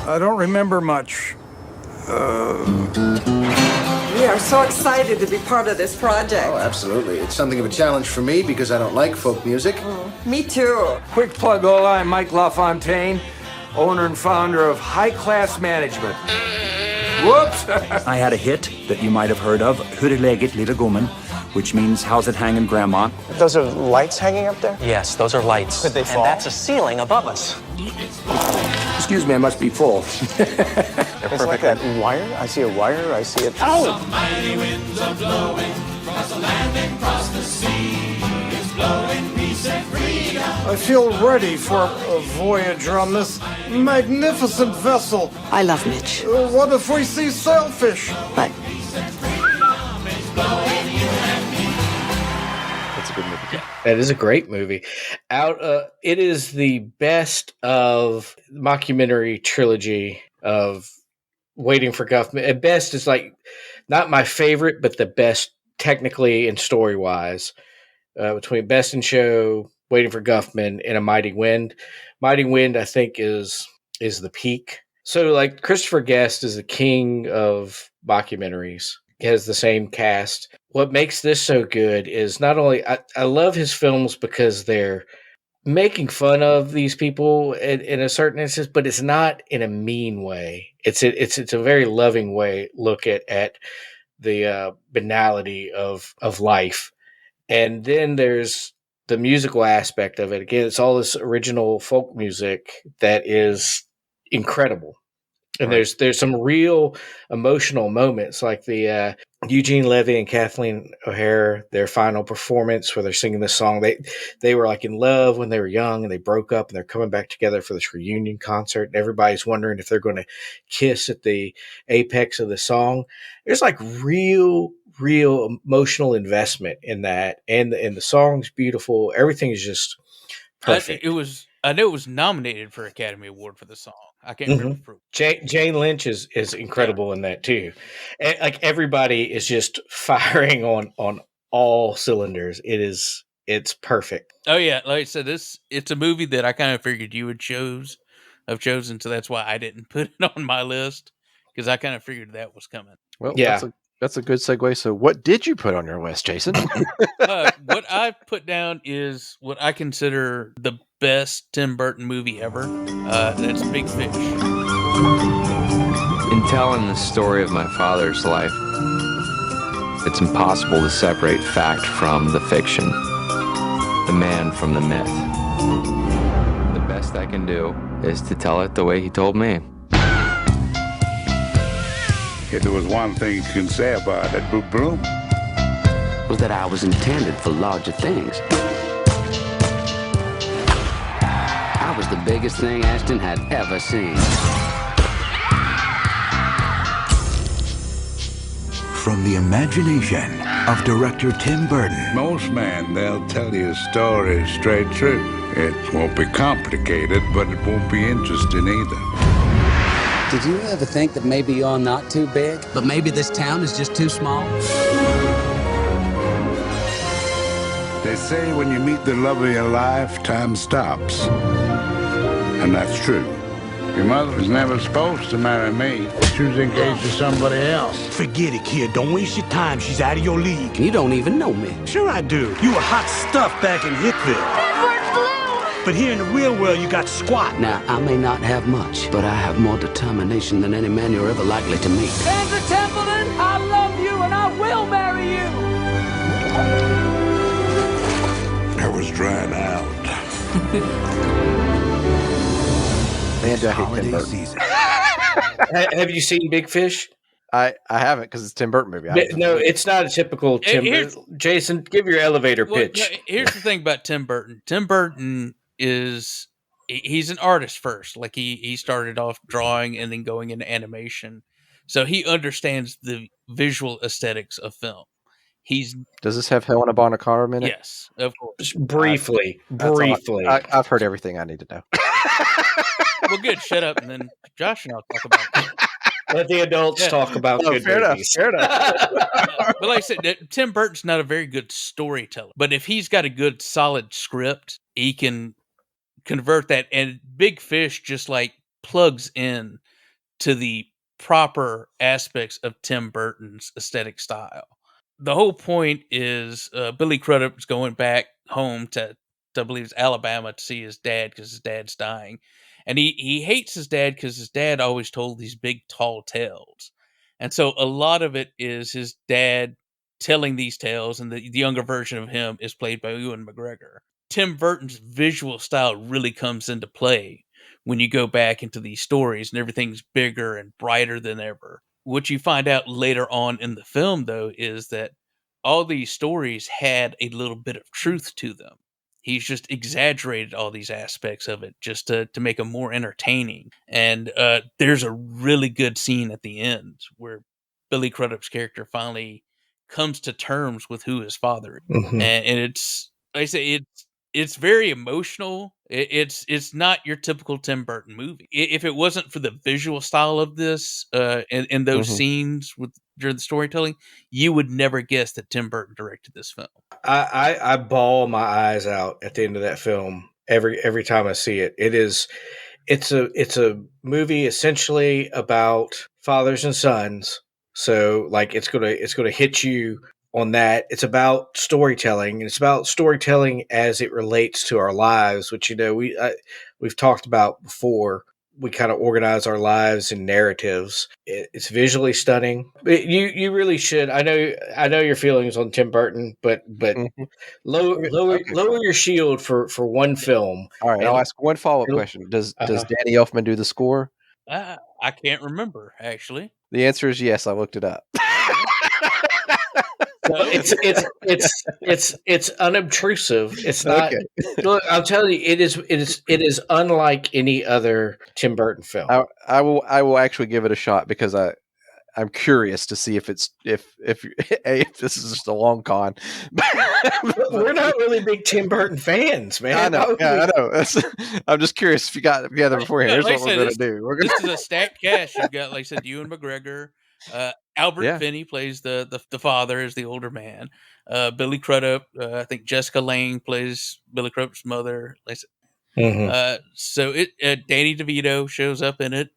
I don't remember much. We are so excited to be part of this project. Oh, absolutely. It's something of a challenge for me because I don't like folk music. Me too. Quick plug, Ola. I'm Mike LaFontaine, owner and founder of High Class Management. Whoops! I had a hit that you might have heard of, Hurrelegget Lille Gommen, which means how's it hanging, Grandma? Those are lights hanging up there? Yes, those are lights. Could they fall? And that's a ceiling above us. Excuse me, I must be full. It's like that wire. I see a wire. I see it. Some mighty winds are blowing across the land and across the sea. It's blowing peace and freedom. I feel ready for a voyage on this magnificent vessel. I love Mitch. What if we see sailfish? But That's a good movie. That is a great movie. It is the best of mockumentary trilogy of Waiting for Guffman. At best, it's like not my favorite, but the best technically and story wise. Between Best in Show, Waiting for Guffman, and A Mighty Wind. Mighty Wind, I think, is the peak. So, like, Christopher Guest is the king of mockumentaries. He has the same cast. What makes this so good is not only I love his films because they're making fun of these people in a certain instance, but it's not in a mean way. It's a very loving way look at the banality of life. And then there's the musical aspect of it. Again, it's all this original folk music that is incredible. And Right. there's some real emotional moments, like the Eugene Levy and Kathleen O'Hara, their final performance where they're singing this song. They were like in love when they were young, and they broke up, and they're coming back together for this reunion concert. And everybody's wondering if they're going to kiss at the apex of the song. There's like real emotional investment in that, and the song's beautiful. Everything is just perfect. I know it was nominated for Academy Award for the song. I can't remember. Jane Lynch is incredible in that too. And, like, everybody is just firing on all cylinders. It's perfect. Oh yeah, like I said, it's a movie that I kind of figured you would have chosen, so that's why I didn't put it on my list, because I kind of figured that was coming. Well, Yeah. that's a good segue. So, what did you put on your list, Jason? What I put down is what I consider the best Tim Burton movie ever. That's Big Fish. In telling the story of my father's life, it's impossible to separate fact from the fiction, the man from the myth. The best I can do is to tell it the way he told me. If there was one thing you can say about it, Bloom, Was that I was intended for larger things. I was the biggest thing Ashton had ever seen. From the imagination of director Tim Burton. most men, they'll tell you a story straight through. It won't be complicated, but it won't be interesting either. Did you ever think that maybe you're not too big? But maybe this town is just too small? They say when you meet the love of your life, time stops. And that's true. Your mother was never supposed to marry me. She was engaged to somebody else. Forget it, kid. Don't waste your time. She's out of your league. You don't even know me. Sure I do. You were hot stuff back in Hickville. But here in the real world, you got squat. Now, I may not have much, but I have more determination than any man you're ever likely to meet. Sandra Templeton, I love you and I will marry you. I was drying out. Man, do I hate Tim Burton. Have you seen Big Fish? I haven't, because it's a Tim Burton movie. No, it's not a typical Tim Burton. Jason, give your elevator pitch. No, here's the thing about Tim Burton. Tim Burton he's an artist first. Like he started off drawing and then going into animation. So he understands the visual aesthetics of film. Does this have Helena Bonham Carter in it? Yes, of course. Briefly. I've heard everything I need to know. Well, good. Shut up, and then Josh and I'll talk about it. Let the adults talk about good movies. Fair enough. But like I said, Tim Burton's not a very good storyteller. But if he's got a good, solid script, he can convert that. And Big Fish just like plugs in to the proper aspects of Tim Burton's aesthetic style. The whole point is Billy Crudup's going back home to I believe it's Alabama to see his dad because his dad's dying. And he hates his dad because his dad always told these big, tall tales. And so a lot of it is his dad telling these tales, and the younger version of him is played by Ewan McGregor. Tim Burton's visual style really comes into play when you go back into these stories, and everything's bigger and brighter than ever. What you find out later on in the film, though, is that all these stories had a little bit of truth to them. He's just exaggerated all these aspects of it just to make them more entertaining. And there's a really good scene at the end where Billy Crudup's character finally comes to terms with who his father is. Mhm. And it's, like I say, it's very emotional. It's not your typical Tim Burton movie. If it wasn't for the visual style of this and those scenes during the storytelling, you would never guess that Tim Burton directed this film. I bawl my eyes out at the end of that film every time I see it. It's a movie essentially about fathers and sons. So like it's gonna hit you on that. It's about storytelling, and it's about storytelling as it relates to our lives, which we've talked about before. We kind of organize our lives in narratives. It's visually stunning. You really should. I know your feelings on Tim Burton, but lower your shield for one film. All right, I'll ask one follow-up question. Does Danny Elfman do the score? I can't remember, actually. The answer is yes. I looked it up. It's unobtrusive. It's not. Okay. Look, I'll tell you, it is unlike any other Tim Burton film. I will actually give it a shot because I'm curious to see if this is just a long con. We're not really big Tim Burton fans, man. I know. Yeah, I know. I'm just curious if you got it together beforehand. Here's what we're going to do. This is a stacked cast. You've got, like I said, Ewan McGregor. Albert Finney plays the father as the older man. Billy Crudup. I think Jessica Lange plays Billy Crudup's mother. Like so Danny DeVito shows up in it,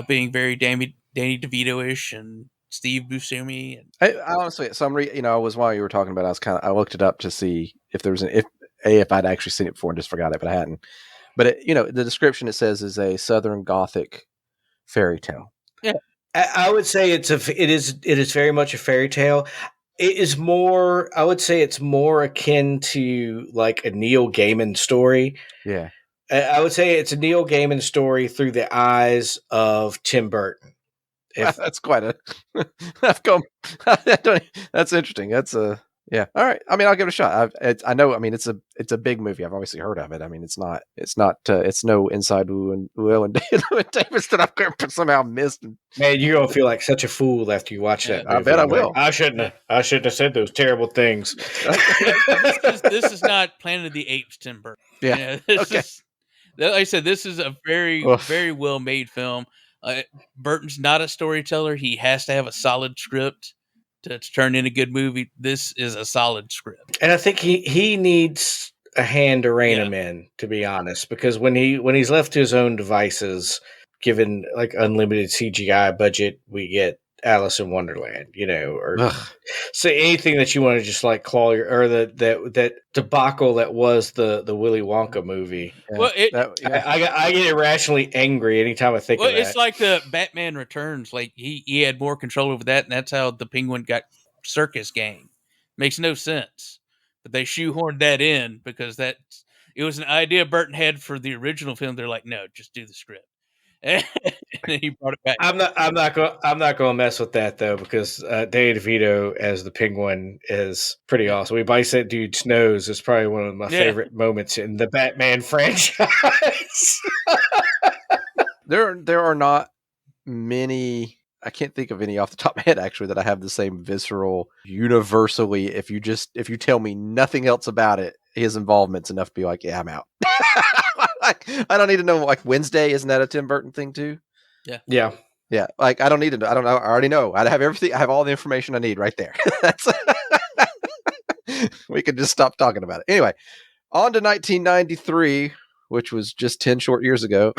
being very Danny DeVito-ish, and Steve Buscemi. And I honestly, while you were talking about it, I looked it up to see if there was if I'd actually seen it before and just forgot it, but I hadn't. But the description it says is a Southern Gothic fairy tale. Yeah, I would say it is very much a fairy tale. It is more. I would say it's more akin to like a Neil Gaiman story. Yeah, I would say it's a Neil Gaiman story through the eyes of Tim Burton. That's quite a. That's interesting. That's a. Yeah. All right. I mean, I'll give it a shot. I know. I mean, it's a big movie. I've obviously heard of it. I mean, it's no Inside Llewyn Davis that I've somehow missed. Man, you're gonna feel like such a fool after you watch that movie. I bet I will. I shouldn't have said those terrible things. This is not Planet of the Apes, Tim Burton. Yeah. Okay. Like I said, this is a very very well made film. Burton's not a storyteller. He has to have a solid script to turn in a good movie. This is a solid script, and I think he needs a hand to rein him in, to be honest, because when he's left to his own devices, given like unlimited CGI budget, we get Alice in Wonderland, or so anything that you want to just like claw or that debacle that was the Willy Wonka movie. Yeah. Well, I get irrationally angry anytime I think of that. It's like the Batman Returns. Like he had more control over that, and that's how the Penguin got Circus Gang. Makes no sense, but they shoehorned that in because it was an idea Burton had for the original film. They're like, no, just do the script. And then he brought it back. I'm not going to mess with that though, because Danny DeVito as the Penguin is pretty awesome. He bites that dude's nose is probably one of my favorite moments in the Batman franchise. There are not many. I can't think of any off the top of my head actually that I have the same visceral, universally. If you tell me nothing else about it, his involvement's enough to be like, yeah, I'm out. I don't need to know. Like Wednesday, isn't that a Tim Burton thing too? Yeah. Like I don't need to know. I don't know. I already know. I have everything. I have all the information I need right there. We could just stop talking about it. Anyway, on to 1993, which was just 10 short years ago.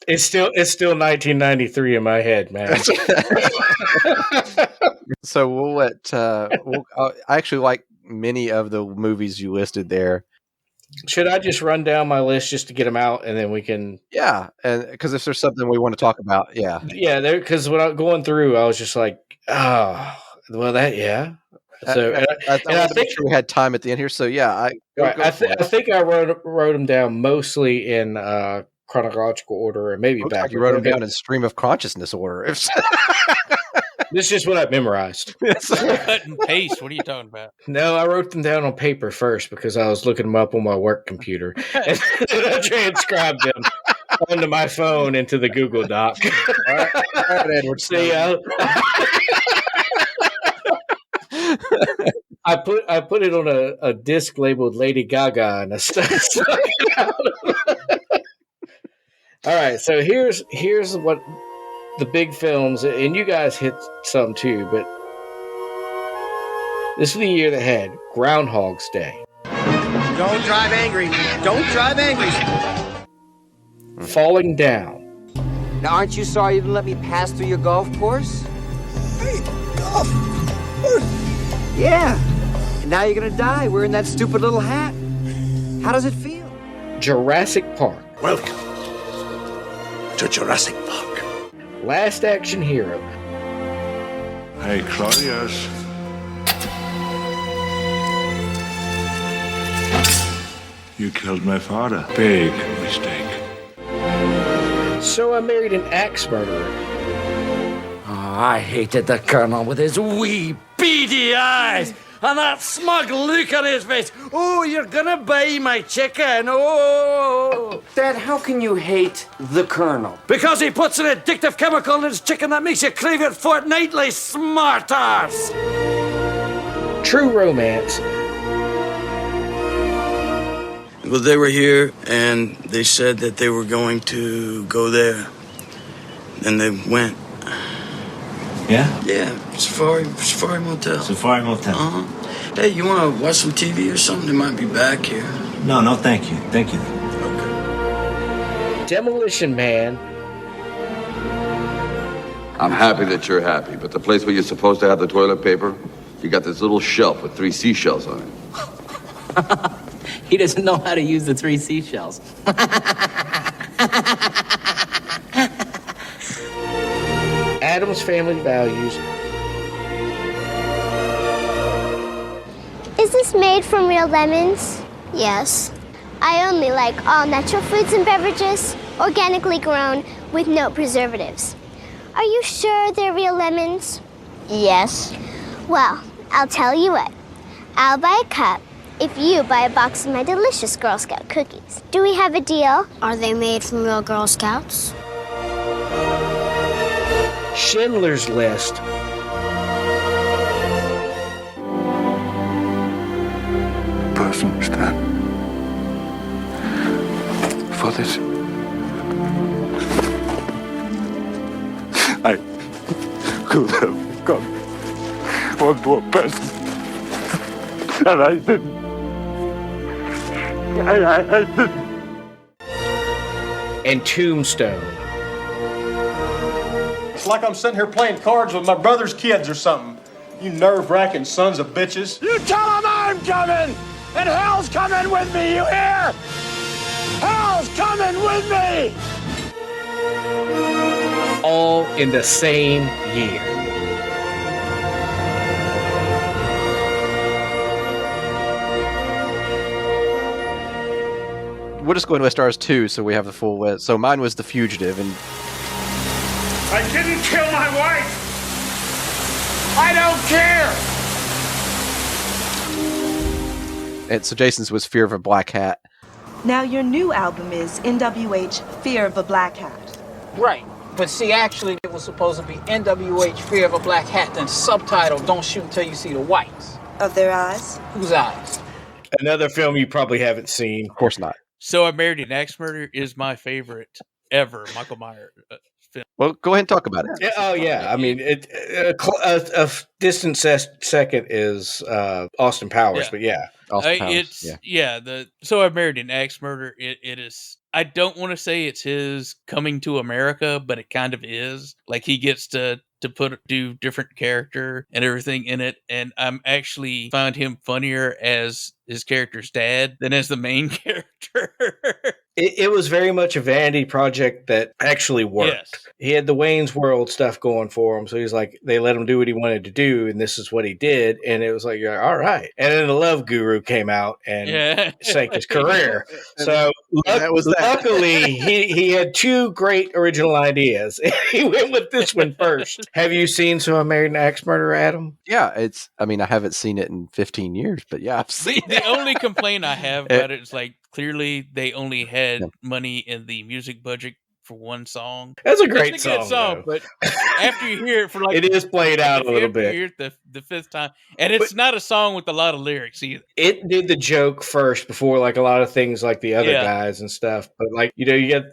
It's still 1993 in my head, man. So we'll let. I actually like many of the movies you listed there. Should I just run down my list just to get them out, and then we can? Yeah, and because if there's something we want to talk about, yeah, There. Because when I was going through, I was just like, oh, well, that, yeah. So, I think make sure we had time at the end here. So yeah, I think I wrote them down mostly in chronological order, and maybe back. Like you wrote them down in stream of consciousness order. This is just what I memorized. Cut and paste. What are you talking about? No, I wrote them down on paper first because I was looking them up on my work computer, and I transcribed them onto my phone into the Google Doc. All right, Edward. See, I put it on a disc labeled Lady Gaga, and I stuck it out. All right, so here's what the big films, and you guys hit some too, but this is the year that had Groundhog's Day. Don't drive angry. Don't drive angry. Falling Down. Now, aren't you sorry you didn't let me pass through your golf course? Hey, golf course? Yeah. And now you're gonna die wearing that stupid little hat. How does it feel? Jurassic Park. Welcome to Jurassic Park. Last Action Hero. Hey, Claudius. You killed my father. Big mistake. So I Married an Axe Murderer. Oh, I hated the Colonel with his wee beady eyes and that smug look on his face. Oh, you're gonna buy my chicken. Oh. Dad, how can you hate the Colonel? Because he puts an addictive chemical in his chicken that makes you crave it fortnightly, smartass. True Romance. Well, they were here, and they said that they were going to go there. Then they went. Yeah? Yeah, Safari Motel. Safari Motel. Uh-huh. Hey, you want to watch some TV or something? They might be back here. No, thank you. Thank you. Demolition Man. I'm happy that you're happy, but the place where you're supposed to have the toilet paper, you got this little shelf with 3 seashells on it. He doesn't know how to use the 3 seashells. Addams Family Values. Is this made from real lemons? Yes. I only like all natural foods and beverages, organically grown, with no preservatives. Are you sure they're real lemons? Yes. Well, I'll tell you what. I'll buy a cup if you buy a box of my delicious Girl Scout cookies. Do we have a deal? Are they made from real Girl Scouts? Schindler's List. Person stand for this. I could have become one more person, and I didn't. I didn't. And Tombstone. It's like I'm sitting here playing cards with my brother's kids or something. You nerve-wracking sons of bitches. You tell them I'm coming, and hell's coming with me, you hear? Hell's coming with me! All in the same year. We'll just go into list ours too, so we have the full list. So mine was The Fugitive, and I didn't kill my wife! I don't care! so Jason's was Fear of a Black Hat. Now your new album is NWH Fear of a Black Hat. Right. But see, actually, it was supposed to be NWH Fear of a Black Hat, then subtitle Don't Shoot Until You See the Whites. Of their eyes? Whose eyes? Another film you probably haven't seen. Of course not. So I Married an Axe Murderer is my favorite ever Michael Myers film. Well, go ahead and talk about it. Yeah, oh, yeah. I mean, a distant second is Austin Powers, but yeah. So I Married an Axe Murderer. It is. I don't want to say it's his coming to America, but it kind of is. Like he gets to do different character and everything in it, and I'm actually found him funnier as his character's dad than as the main character. It was very much a vanity project that actually worked. Yes. He had the Wayne's World stuff going for him, so he's like, they let him do what he wanted to do, and this is what he did, and it was like, you're like, all right. And then the Love Guru came out and sank his career. So luckily, he had two great original ideas. He went with this one first. Have you seen So I Married an Axe Murderer, Adam? Yeah, I mean, I haven't seen it in 15 years, but yeah, I've seen The only complaint I have about it is like clearly they only had money in the music budget for one song. That's a great It's a good song, though. but after you hear it for like It is played out a little after you bit. hear it the fifth time, and it's not a song with a lot of lyrics either. It did the joke first before like a lot of things like the other Yeah. guys and stuff. But like, you get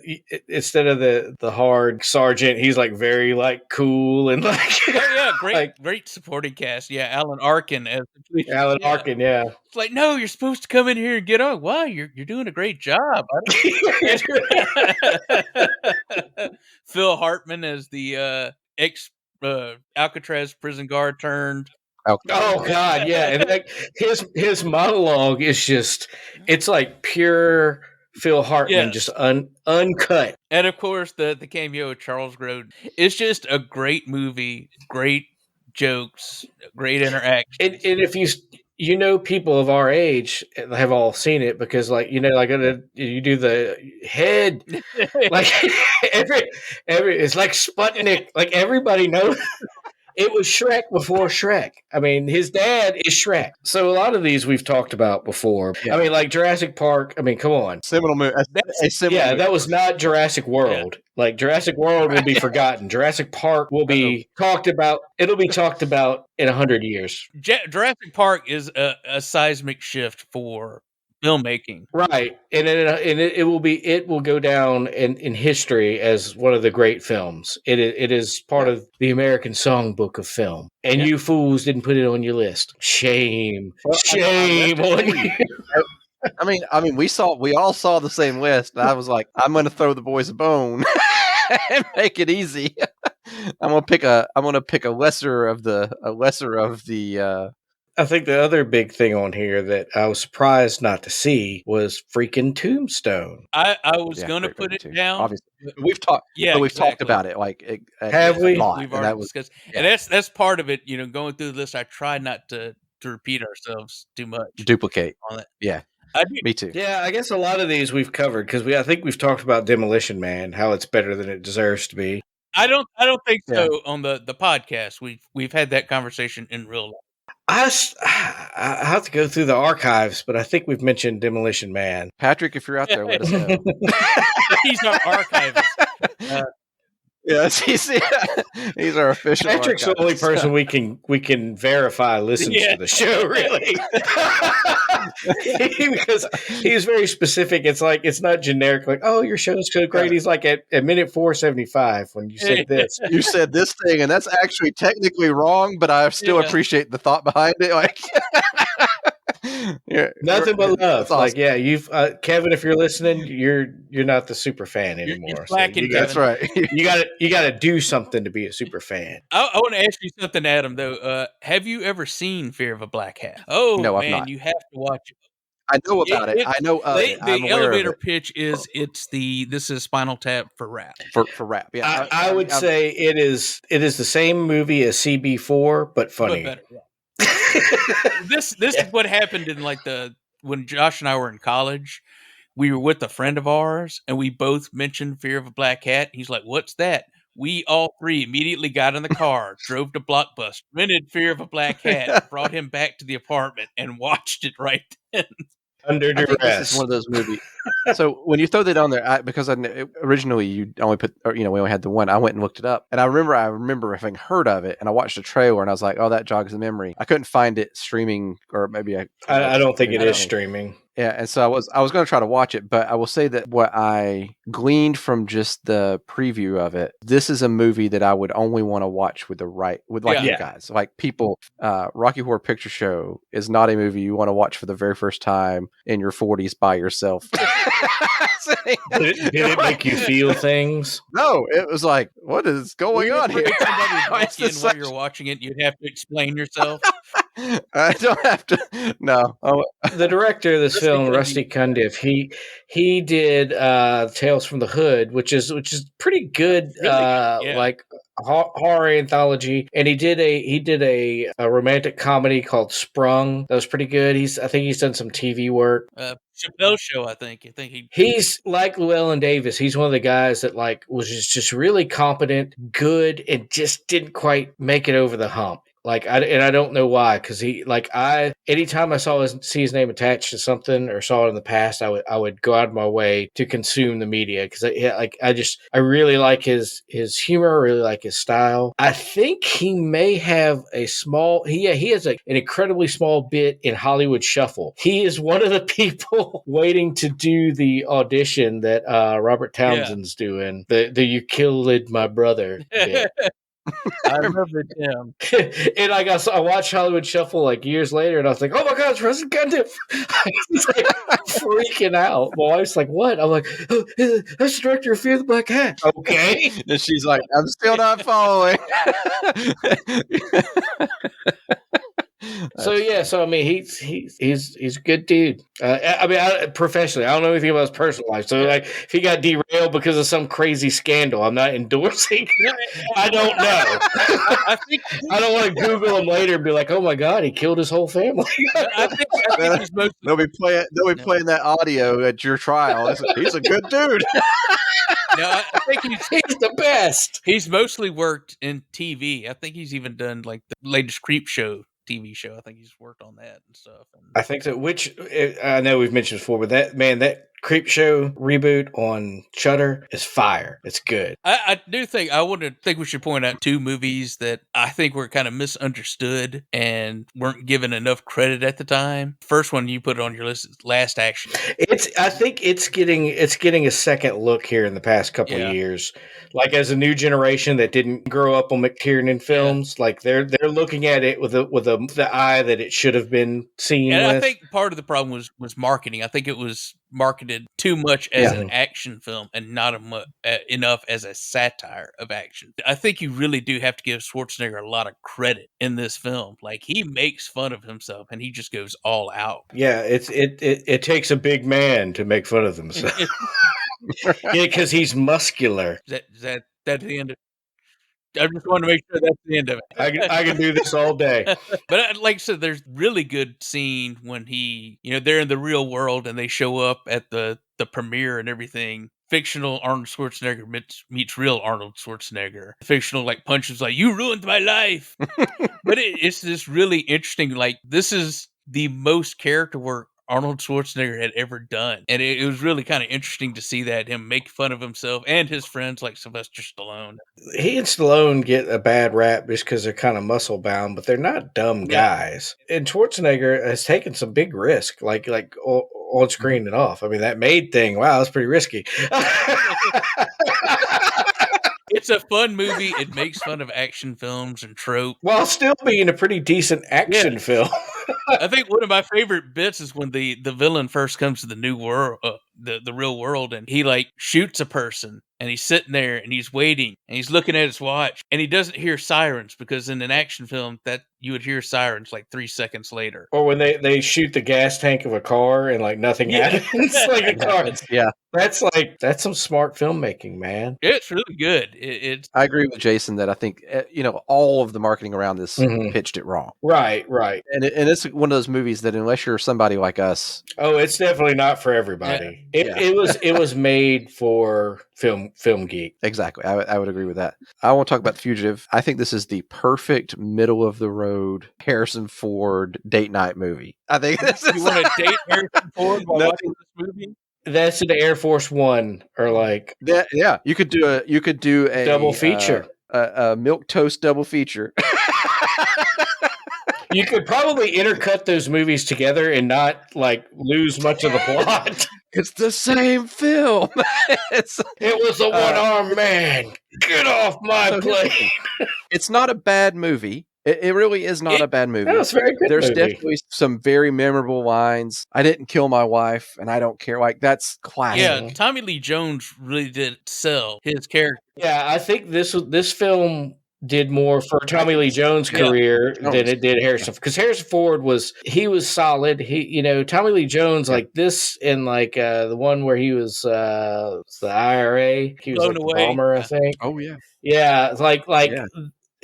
instead of the hard sergeant, he's like very like cool and like Great supporting cast. Yeah, Alan Arkin as the police. Alan Arkin, yeah. It's like, no, you're supposed to come in here and get on. Wow, you're doing a great job. Phil Hartman as the ex Alcatraz prison guard turned. Oh God, yeah. And like his monologue is just it's like pure Phil Hartman, just uncut. And of course the cameo of Charles Grodin. It's just a great movie, great jokes, great interaction. And if people of our age have all seen it because like you do the head like every it's like Sputnik, like everybody knows. It was Shrek before Shrek. I mean, his dad is Shrek. So a lot of these we've talked about before. Yeah. I mean, like Jurassic Park. I mean, come on. Seminal movie. That was not Jurassic World. Yeah. Like Jurassic World will be forgotten. Jurassic Park will be talked about. It'll be talked about in 100 years. Jurassic Park is a seismic shift for filmmaking, right? And it will go down in history as one of the great films. It is part of the American Songbook of film, and you fools didn't put it on your list. Shame on you. I mean, we all saw the same list. And I was like, I'm going to throw the boys a bone and make it easy. I'm going to pick a lesser of the. I think the other big thing on here that I was surprised not to see was freaking Tombstone. I was going to put it down. Obviously, we've talked. Yeah, we've talked about it. Like, have we? We've already discussed, and that's part of it. Going through the list, I try not to repeat ourselves too much. Duplicate on it. Yeah. Me too. Yeah, I guess a lot of these we've covered because I think we've talked about Demolition Man, how it's better than it deserves to be. I don't think so on the podcast. We've had that conversation in real life. I have to go through the archives, but I think we've mentioned Demolition Man. Patrick, if you're out there, let us know. He's our archivist. Yes, he's our official. Patrick's the only person we can verify listens to the show, really, because he's very specific. It's like it's not generic. Like, oh, your show's so great. He's like at minute 475 when you said this. You said this thing, and that's actually technically wrong, but I still appreciate the thought behind it. Like. Nothing but love. Awesome. Like, yeah, you've Kevin. If you're listening, you're not the super fan anymore. That's right. You got to do something to be a super fan. I want to ask you something, Adam. Though, have you ever seen Fear of a Black Hat? Oh no, man, I've not. You have to watch it. I know about it. I know the elevator pitch is this is Spinal Tap for rap. For rap, yeah. I would say it is the same movie as CB4, but funny. But better, yeah. This is what happened in when Josh and I were in college. We were with a friend of ours, and we both mentioned Fear of a Black Hat. He's like, "What's that?" We all three immediately got in the car, drove to Blockbuster, rented Fear of a Black Hat, brought him back to the apartment, and watched it right then. Under duress. This is one of those movies. So when you throw that on there, because originally you only put, we only had the one. I went and looked it up, and I remember having heard of it, and I watched the trailer, and I was like, "Oh, that jogs the memory." I couldn't find it streaming, or maybe I don't think it is streaming. Yeah, and so I was going to try to watch it, but I will say that what I gleaned from just the preview of it, this is a movie that I would only want to watch with you guys, like people. Rocky Horror Picture Show is not a movie you want to watch for the very first time in your 40s by yourself. Did it make you feel things? No, it was like, what is going on here? Somebody Why walk is in this while such- you're watching it, you'd have to explain yourself. I don't have to. No. Oh, The director of this Rusty film, Cundiff. Rusty Cundiff, he did Tales from the Hood, which is pretty good, Really good, yeah. like horror anthology. And he did a romantic comedy called Sprung that was pretty good. I think he's done some TV work. Chappelle Show, I think. He's like Llewellyn Davis. He's one of the guys that like was just really competent, good, and just didn't quite make it over the hump. Like I don't know why, because anytime I see his name attached to something or saw it in the past, I would go out of my way to consume the media because I really like his humor, really like his style. I think he may have he has an incredibly small bit in Hollywood Shuffle. He is one of the people waiting to do the audition that Robert Townsend's doing. The "You Killed My Brother" bit. I remember him. And I watched Hollywood Shuffle like years later, and I was like, "Oh my God, it's Rusty Cundiff!" I was like freaking out. My wife's like, "What?" I'm like, "Oh, "That's the director of Fear the Black Hat." Okay, and she's like, "I'm still not following." So I mean, he's a good dude. Professionally, I don't know anything about his personal life. So like, if he got derailed because of some crazy scandal, I'm not endorsing. I don't know. I think I don't want to Google him later and be like, "Oh my God, he killed his whole family." I think he's mostly, They'll be playing that audio at your trial. He's a good dude. No, I think he's the best. He's mostly worked in TV. I think he's even done like the latest Creep Show TV show. I think he's worked on that and stuff. I think so. Which I know we've mentioned before, but that Creep Show reboot on Shudder is fire. It's good. I do think we should point out two movies that I think were kind of misunderstood and weren't given enough credit at the time. First one you put on your list is Last Action. I think it's getting a second look here in the past couple of years. Like as a new generation that didn't grow up on McTiernan films, like they're looking at it with the eye that it should have been seen. And with. I think part of the problem was marketing. I think it was marketed too much as an action film and not enough as a satire of action. I think you really do have to give Schwarzenegger a lot of credit in this film. Like he makes fun of himself and he just goes all out. Yeah, it takes a big man to make fun of himself. Yeah, because he's muscular. Is that the end of I just want to make sure that's the end of it. I can do this all day. But like I said, there's really good scene when they're in the real world and they show up at the premiere and everything. Fictional Arnold Schwarzenegger meets real Arnold Schwarzenegger. Fictional punches like, "You ruined my life." But it's this really interesting, this is the most character work Arnold Schwarzenegger had ever done. And it was really kind of interesting to see that, him make fun of himself and his friends like Sylvester Stallone. He and Stallone get a bad rap just because they're kind of muscle bound, but they're not dumb guys. And Schwarzenegger has taken some big risk, like on screen and off. I mean, that Maid thing, wow, that's pretty risky. It's a fun movie. It makes fun of action films and tropes. While still being a pretty decent action film. I think one of my favorite bits is when the villain first comes to the new world, the real world, and he shoots a person, and he's sitting there and he's waiting and he's looking at his watch and he doesn't hear sirens, because in an action film that you would hear sirens 3 seconds later. Or when they shoot the gas tank of a car and nothing happens, like a car. Yeah. That's some smart filmmaking, man. It's really good. I agree with Jason that I think all of the marketing around this pitched it wrong. Right. And it's one of those movies that unless you're somebody like us, it's definitely not for everybody. Yeah. It was made for film geek. Exactly. I would agree with that. I want to talk about The Fugitive. I think this is the perfect middle of the road Harrison Ford date night movie. I think this is. You want to date Harrison Ford while watching this movie? That's an Air Force One or that. Yeah, you could do a double feature, a milk toast double feature. You could probably intercut those movies together and not lose much of the plot. It's the same film. It was a one-armed man. Get off my plane. It's not a bad movie. It really is not a bad movie. No, it's a very good There's movie. definitely some very memorable lines. I didn't kill my wife, and I don't care. Like, that's classic. Yeah, Tommy Lee Jones really did sell his character. Yeah, I think this film did more for Tommy Lee Jones' career than it did Harrison, because Harrison Ford was solid. Tommy Lee Jones, like this, and like the one where he was the IRA, he was Blown like the Away. bomber, I think. Oh yeah, yeah, it's like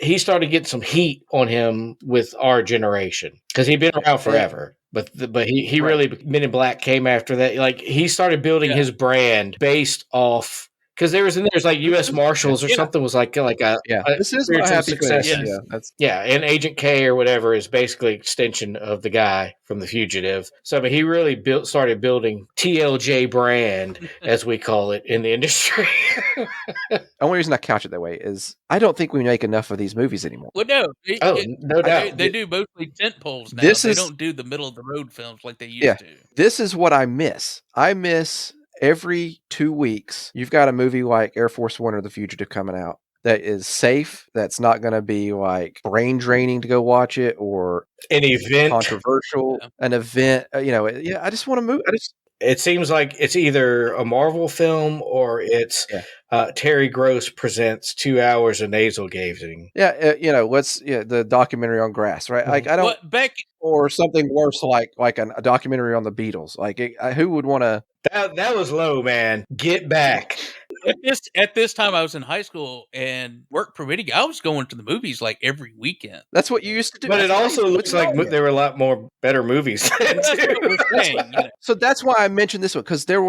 he started getting some heat on him with our generation because he'd been around forever. But he really, Men in Black came after that. Like, he started building his brand based off, because there's like U.S. Marshals or something was like a this is spiritual my happy success. face. And Agent K or whatever is basically extension of the guy from The Fugitive. So, he really started building TLJ brand, as we call it in the industry. The only reason I couch it that way is I don't think we make enough of these movies anymore. Well, no. No doubt. They do mostly tent poles now. They don't do the middle of the road films like they used to. This is what I miss. I miss every 2 weeks, you've got a movie like Air Force One or The Fugitive coming out that is safe, that's not going to be like brain draining to go watch it, or an event, controversial, an event. I just want to move. It seems like it's either a Marvel film or it's Terry Gross presents 2 hours of nasal gazing. The documentary on Grass, right? Like, I don't or something worse, like a documentary on the Beatles. Like, who would want to? That was low, man. Get back. At this time, I was in high school and work permitting, I was going to the movies like every weekend. That's what you used to do. But it also looks like there were a lot more better movies. So that's why I mentioned this one, because there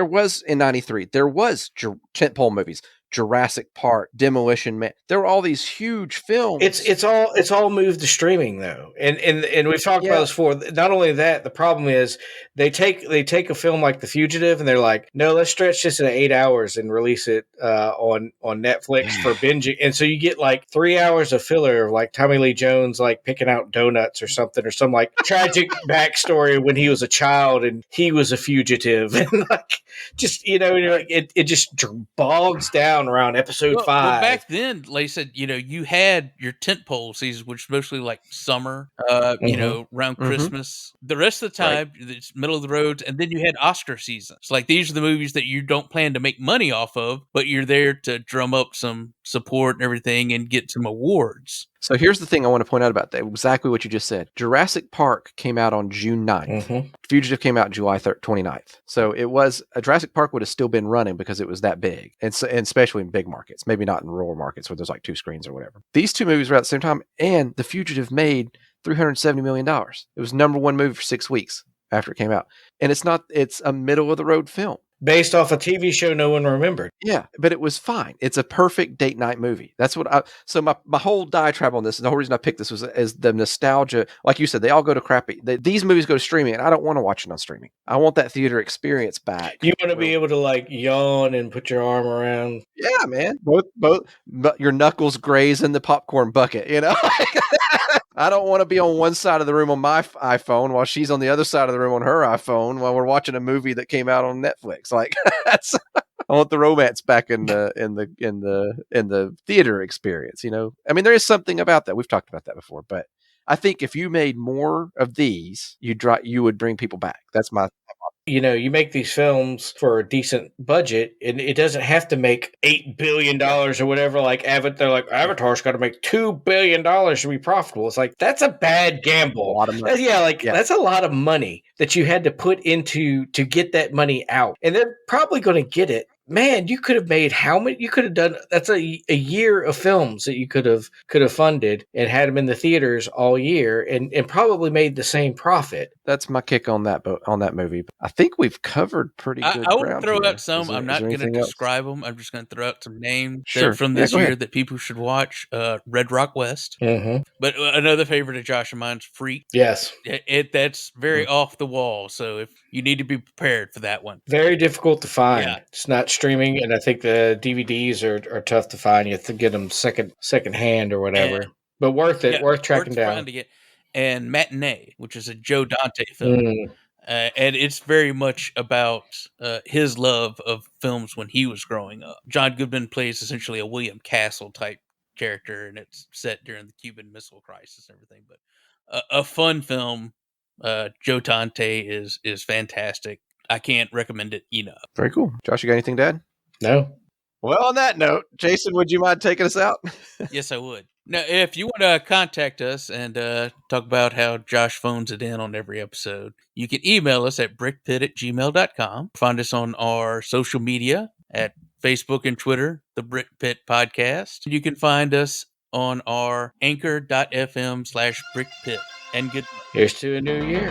was in '93 there was tentpole movies. Jurassic Park, Demolition Man. There were all these huge films. It's all moved to streaming though, and we've talked about this before. Not only that, the problem is they take a film like The Fugitive and they're like, no, let's stretch this into 8 hours and release it on Netflix for binging, and so you get like 3 hours of filler of like Tommy Lee Jones like picking out donuts or something, or some like tragic backstory when he was a child and he was a fugitive, and like just you're like it just bogs down around episode 5. Well, back then, like I said, you had your tentpole seasons, which was mostly like summer, around Christmas. The rest of the time, it's middle of the road, and then you had Oscar seasons. Like, these are the movies that you don't plan to make money off of, but you're there to drum up some support and everything and get some awards. So here's the thing I want to point out about that. Exactly what you just said. Jurassic Park came out on June 9th. Fugitive came out July 29th. So it was, Jurassic Park would have still been running because it was that big. And especially in big markets, maybe not in rural markets where there's like 2 screens or whatever. These 2 movies were at the same time, and The Fugitive made $370 million. It was #1 movie for 6 weeks after it came out. And it's a middle of the road film. Based off a TV show no one remembered. Yeah, but it was fine. It's a perfect date night movie. That's what so my whole diatribe on this, and the whole reason I picked this is the nostalgia. Like you said, they all go to crappy. These movies go to streaming, and I don't want to watch it on streaming. I want that theater experience back. You want to be able to like yawn and put your arm around. Yeah, man. Both your knuckles graze in the popcorn bucket, I don't want to be on one side of the room on my iPhone while she's on the other side of the room on her iPhone while we're watching a movie that came out on Netflix. Like, I want the romance back in the theater experience. I mean, there is something about that. We've talked about that before, but I think if you made more of these, you would bring people back. That's my. You make these films for a decent budget, and it doesn't have to make $8 billion or whatever. Like Avatar, they're like, Avatar's got to make $2 billion to be profitable. It's like, that's a bad gamble. A lot of money. That's a lot of money that you had to put into to get that money out, and they're probably going to get it. Man, you could have made how many? You could have done. That's a year of films that you could have funded and had them in the theaters all year, and probably made the same profit. That's my kick on that movie. I think we've covered pretty good. I will throw out some. I'm not going to describe them. I'm just going to throw out some names from this year that people should watch. Red Rock West, but another favorite of Josh and mine's Freak. Yes, that's very off the wall. So if you need to be prepared for that one. Very difficult to find. Yeah. It's not streaming, and I think the DVDs are tough to find. You have to get them second hand or whatever. But worth it. Worth tracking down. And Matinee, which is a Joe Dante film. And it's very much about his love of films when he was growing up. John Goodman plays essentially a William Castle type character, and it's set during the Cuban Missile Crisis and everything. But a fun film. Joe Dante is fantastic. I can't recommend it enough. Very cool. Josh, you got anything to add? No. Well, on that note, Jason, would you mind taking us out? Yes, I would. Now, if you want to contact us and talk about how Josh phones it in on every episode, you can email us at brickpit@gmail.com. Find us on our social media at Facebook and Twitter, the Brick Pit Podcast. You can find us on our anchor.fm/brickpit. And good. Here's to a new year.